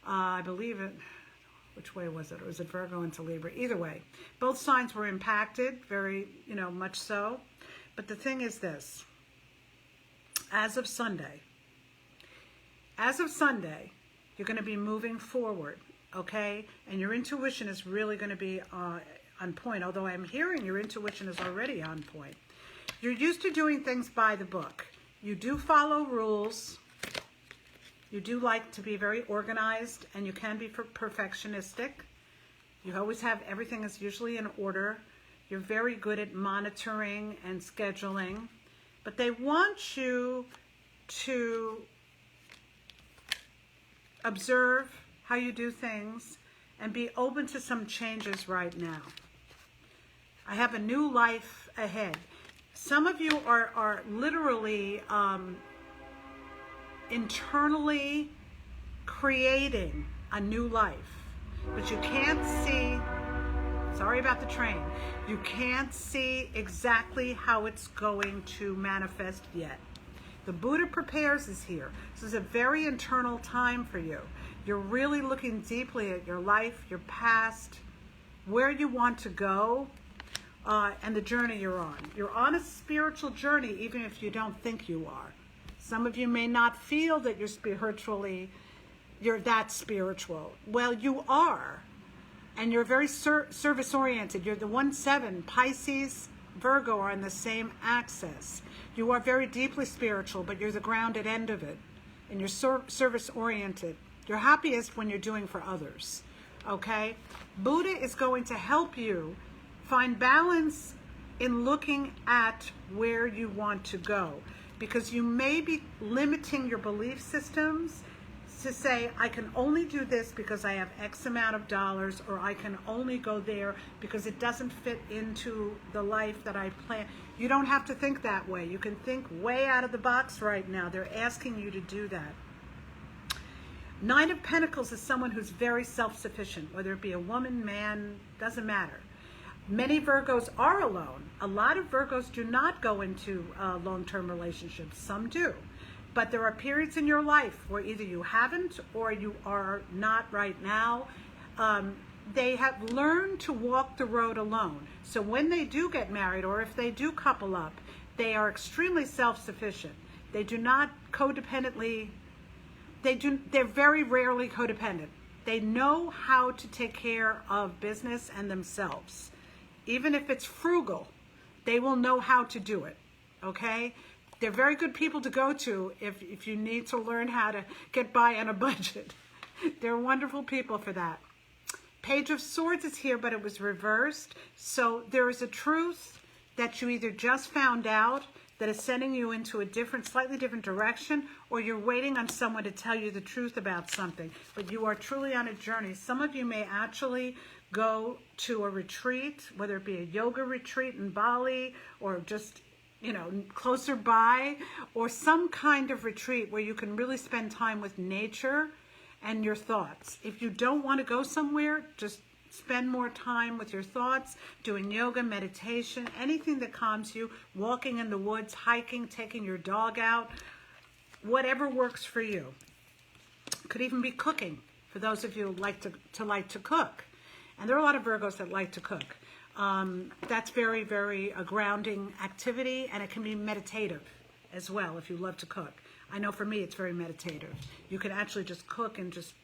I believe it, which way was it? Or was it Virgo into Libra? Either way, both signs were impacted, very, much so. But the thing is this, as of Sunday, you're going to be moving forward, okay? And your intuition is really going to be on point, although I'm hearing your intuition is already on point. You're used to doing things by the book. You do follow rules. You do like to be very organized, and you can be perfectionistic. You always have everything is usually in order. You're very good at monitoring and scheduling, but they want you to observe how you do things and be open to some changes right now. I have a new life ahead. Some of you are literally internally creating a new life, but you can't see, sorry about the train, you can't see exactly how it's going to manifest yet. The Buddha prepares is here. This is a very internal time for you. You're really looking deeply at your life, your past, where you want to go, and the journey you're on. You're on a spiritual journey, even if you don't think you are. Some of you may not feel that you're that spiritual. Well, you are. And you're very service-oriented. You're the 1-7. Pisces, Virgo are on the same axis. You are very deeply spiritual, but you're the grounded end of it. And you're service-oriented. You're happiest when you're doing for others. Okay? Buddha is going to help you find balance in looking at where you want to go. Because you may be limiting your belief systems to say, I can only do this because I have X amount of dollars, or I can only go there because it doesn't fit into the life that I plan. You don't have to think that way. You can think way out of the box right now. They're asking you to do that. 9 of Pentacles is someone who's very self-sufficient, whether it be a woman, man, doesn't matter. Many Virgos are alone. A lot of Virgos do not go into long-term relationships. Some do. But there are periods in your life where either you haven't or you are not right now. They have learned to walk the road alone. So when they do get married, or if they do couple up, they are extremely self-sufficient. They do not codependently, they're very rarely codependent. They know how to take care of business and themselves. Even if it's frugal, they will know how to do it, okay? They're very good people to go to if you need to learn how to get by on a budget. They're wonderful people for that. Page of Swords is here, but it was reversed. So there is a truth that you either just found out that is sending you into a slightly different direction, or you're waiting on someone to tell you the truth about something. But you are truly on a journey. Some of you may actually go to a retreat, whether it be a yoga retreat in Bali, or just closer by, or some kind of retreat where you can really spend time with nature and your thoughts. If you don't want to go somewhere, just spend more time with your thoughts, doing yoga, meditation, anything that calms you, walking in the woods, hiking, taking your dog out, whatever works for you. Could even be cooking, for those of you who like to cook. And there are a lot of Virgos that like to cook. That's very, very a grounding activity, and it can be meditative as well if you love to cook. I know for me it's very meditative. You can actually just cook and just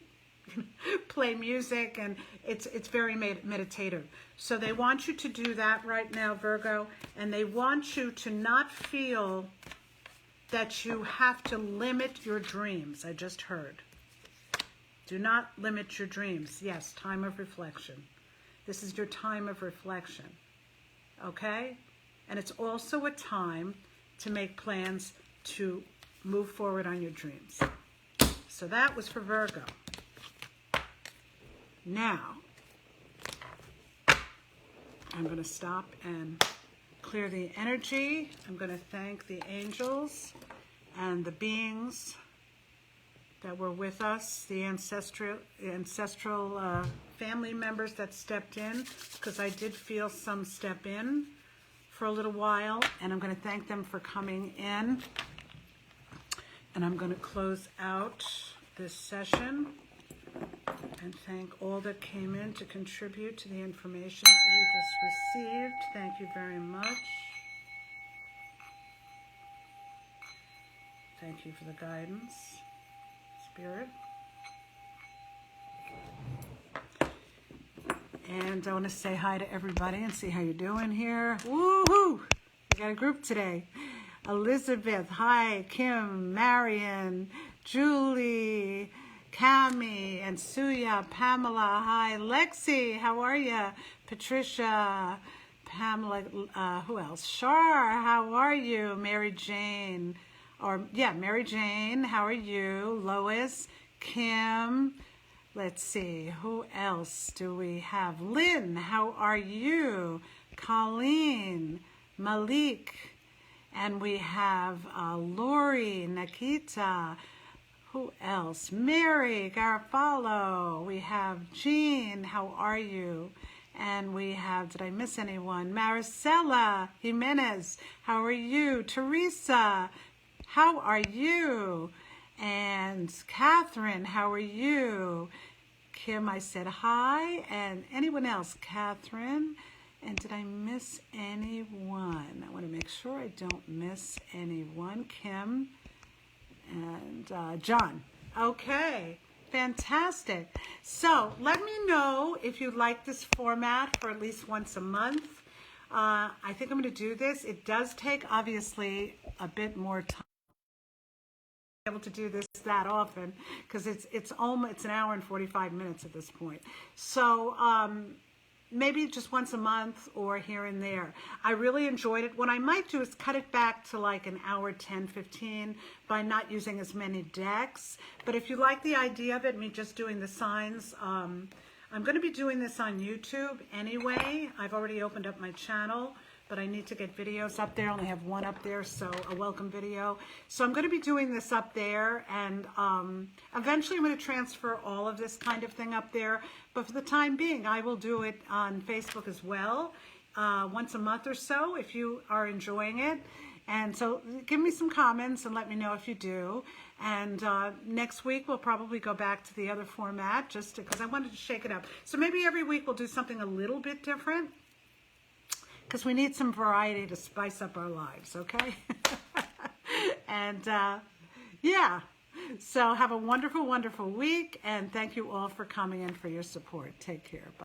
play music, and it's very meditative. So they want you to do that right now, Virgo, and they want you to not feel that you have to limit your dreams. I just heard. Do not limit your dreams. Yes, time of reflection. This is your time of reflection, okay? And it's also a time to make plans to move forward on your dreams. So that was for Virgo. Now, I'm going to stop and clear the energy. I'm going to thank the angels and the beings that were with us, the ancestral family members that stepped in, because I did feel some step in for a little while, and I'm going to thank them for coming in. And I'm going to close out this session and thank all that came in to contribute to the information that we just received. Thank you very much. Thank you for the guidance, Spirit. And I want to say hi to everybody and see how you're doing here. Woohoo! We got a group today. Elizabeth, hi. Kim, Marion, Julie, Cami, and Suya, Pamela, hi. Lexi, how are you? Patricia, Pamela, who else? Shar, how are you? Mary Jane, Mary Jane, how are you? Lois, Kim, let's see, who else do we have? Lynn, how are you? Colleen, Malik, and we have Lori, Nikita, who else? Mary Garofalo, we have Jean, how are you? And we have, did I miss anyone? Maricela Jimenez, how are you? Teresa, how are you? And Catherine, how are you? Kim, I said hi. And anyone else? Catherine. And did I miss anyone? I want to make sure I don't miss anyone. Kim and John. Okay, fantastic. So let me know if you like this format for at least once a month. I think I'm going to do this. It does take, obviously, a bit more time able to do this that often, because it's an hour and 45 minutes at this point. So maybe just once a month or here and there. I really enjoyed it. What I might do is cut it back to like an hour 10, 15 by not using as many decks. But if you like the idea of it, me just doing the signs, I'm going to be doing this on YouTube anyway. I've already opened up my channel, but I need to get videos up there. I only have one up there, so a welcome video. So I'm going to be doing this up there, and eventually I'm going to transfer all of this kind of thing up there. But for the time being, I will do it on Facebook as well, once a month or so, if you are enjoying it. And so give me some comments and let me know if you do. And next week we'll probably go back to the other format, just because I wanted to shake it up. So maybe every week we'll do something a little bit different, because we need some variety to spice up our lives, okay? And yeah, so have a wonderful, wonderful week, and thank you all for coming in for your support. Take care. Bye.